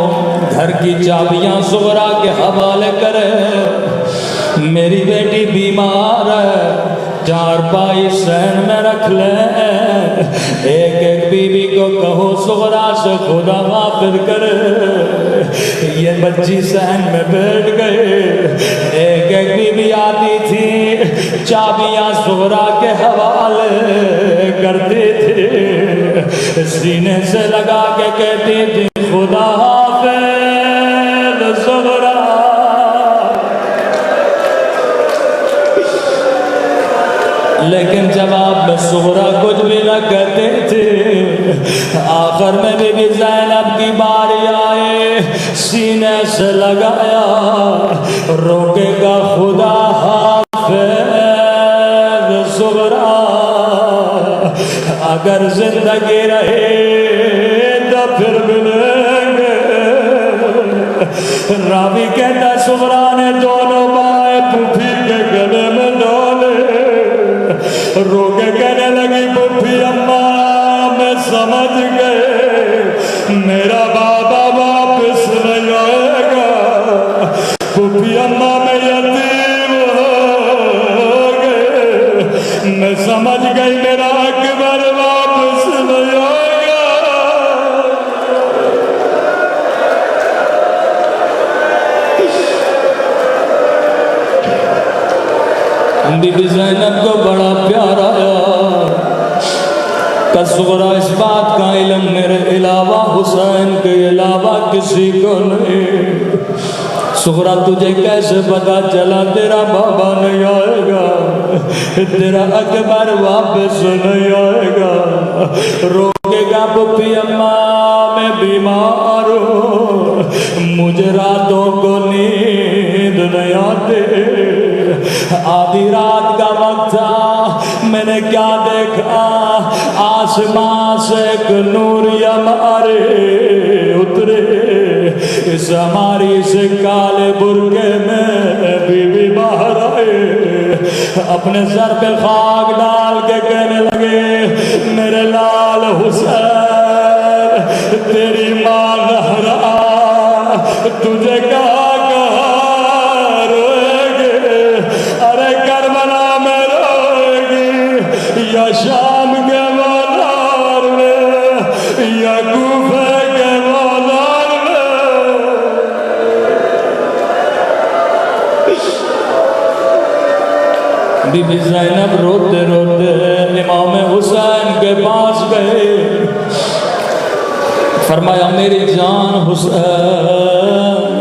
घर की चाबियां सुगरा के हवाले करे मेरी बेटी बीमार है चारपाई सहन में रख ले एक एक बीवी को कहो सुगरा से खुदा माफिर करे ये बच्ची सहन में बैठ गए एक एक बीवी आती थी चाबियां सुगरा के हवाले करती थी सीने से लगा के कहती थी खुदा हाफिज़ ज़ुहरा। लेकिन जवाब में ज़ुहरा कुछ भी न कहते थे। आखिर में बीबी ज़ैनब की बारी आए, सीने से लगाया, रोकेगा खुदा हाफिज़ ज़ुहरा, अगर जिंदगी रहे तो फिर मिलेंगे। रावी कहता ज़ुहरा ने दोनों बाएं पुफी के गले में डाले, रोके कहने लगी पुफी अम्मा मैं समझ गए मेरा बाबा वापस नहीं आएगा। पुफी अम्मा मैं यतीम हो गए, मैं समझ गई मेरा अकबर वापस नहीं आएगा। बीबी ज़ैनब को बड़ा प्यार आया। ज़ुहरा इस बात का इल्म मेरे अलावा हुसैन के अलावा किसी को नहीं। ज़ुहरा तुझे कैसे पता चला तेरा बाबा नहीं आएगा, तेरा अकबर वापस नहीं आएगा? रोकेगा पुप्पी अम्मा मैं बीमार हूँ, मुझे रातों को नींद नहीं आते। आधी रात का वक्त था, मैंने क्या देखा, आसमां से एक नूर हमारे उतरे। इस हमारी से काले बुर्के में बीबी बाहर आए, अपने सर पे खाक डाल के कहने लगे मेरे लाल हुसैन तेरी माँ गहरा तुझे कहा या शाम के बाजार में या कूफे के बाजार में। बीबी ज़ैनब रोते रोते इमाम हुसैन के पास गए, फरमाया मेरी जान हुसैन,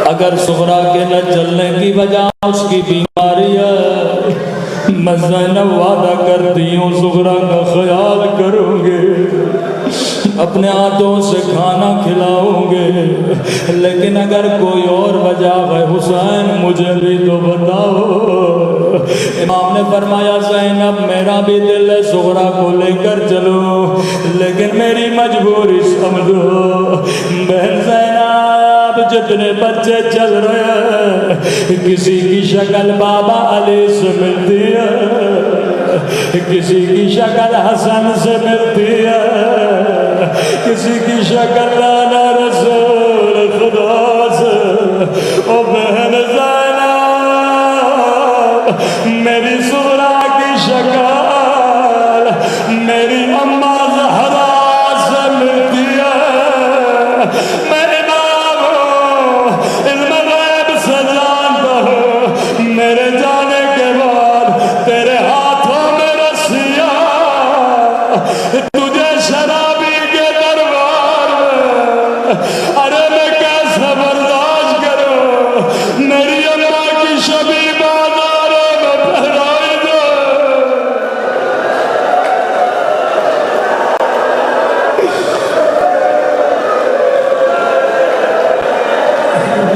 अगर ज़ुहरा के न चलने की वजह उसकी बीमारी है, मैं ज़ैनब वादा करती हूँ ज़ुहरा का ख्याल करूँगे, अपने हाथों से खाना खिलाऊंगे। लेकिन अगर कोई और वजह है हुसैन मुझे भी तो बताओ। इमाम ने फरमाया ज़ैनब मेरा भी दिल है ज़ुहरा को लेकर चलो, लेकिन मेरी मजबूरी समझो। बहन ज़ैनब जितने बच्चे चल रहे हैं किसी की शक्ल बाबा अली से मिलती है, किसी की शक्ल हसन से मिलती है, किसी की शक्ल राना रसूल खुदा से। ओ बहन ज़ैनब मेरी ज़ुहरा की शक्ल मेरी अम्मा ज़हरा से मिलती है। मैं इमाम हूँ, इल्म गैब से जानता हूँ, मेरे जाने के बाद तेरे हाथों में रस्सियाँ तुझे शराबी के दरबार में, अरे मैं कैसे बर्दाश्त करूं? मेरी अम्मा की शबी बाजारों में फहराई दो।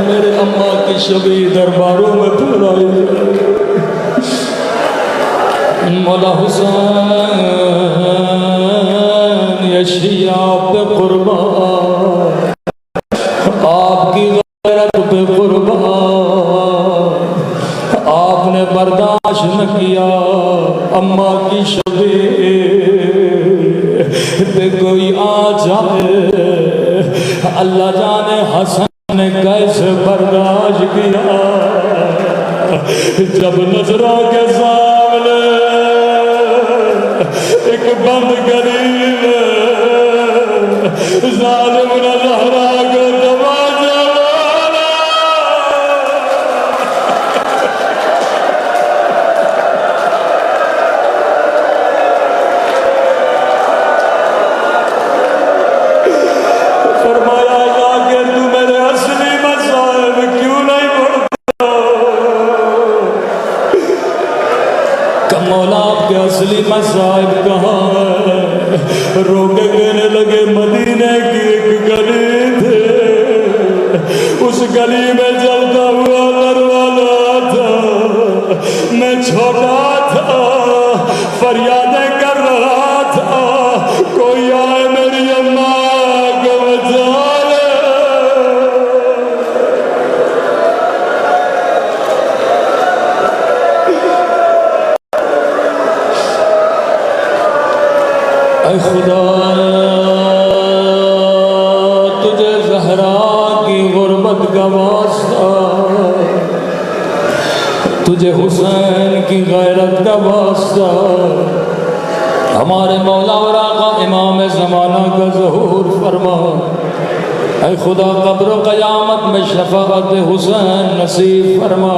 मेरे अम्मा की शबी दरबारों में फहराई दो। मौला हुसैन यशिया पे कुर्बान, आपकी गैरत पे कुर्बान, आपने बर्दाश्त न किया अम्मा की शबी पे कोई आ जाए। अल्लाह जाने हसन ने कैसे बर्दाश्त किया, जब नजरों के सामने एक बंद गरीब जालिम ने ज़हरा को दरवाजा मारा। मौला आपके असली मसाइब कहाँ है? रोके कहने लगे मदीने की एक गली थे, उस गली में चलता हुआ दरवाजा था, मैं छोटा था, फरियादें कर रहा था, कोई आए मेरी अम्मा को बचा ले। ऐ खुदा तुझे ज़हरा की गुर्बत का वास्ता, तुझे हुसैन की गैरत का वास्ता, हमारे मौला और आका इमाम ज़माना का ज़हूर फरमा। ऐ खुदा कब्र क़यामत में शफ़ाअत हुसैन नसीब फरमा।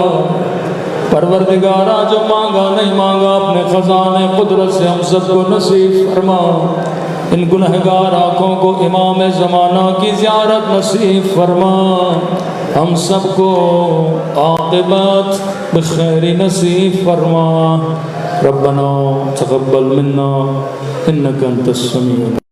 परवरदिगारा जो मांगा नहीं मांगा अपने ख़ज़ाने कुदरत से हम सबको नसीब फरमा। इन गुनहगार आँखों को इमाम ज़माना की ज़ियारत नसीब फरमा। हम सबको आक़िबत बिखैरी नसीब फरमा। रब्बना तक़ब्बल मिन्ना इन्नका अंतस समीउल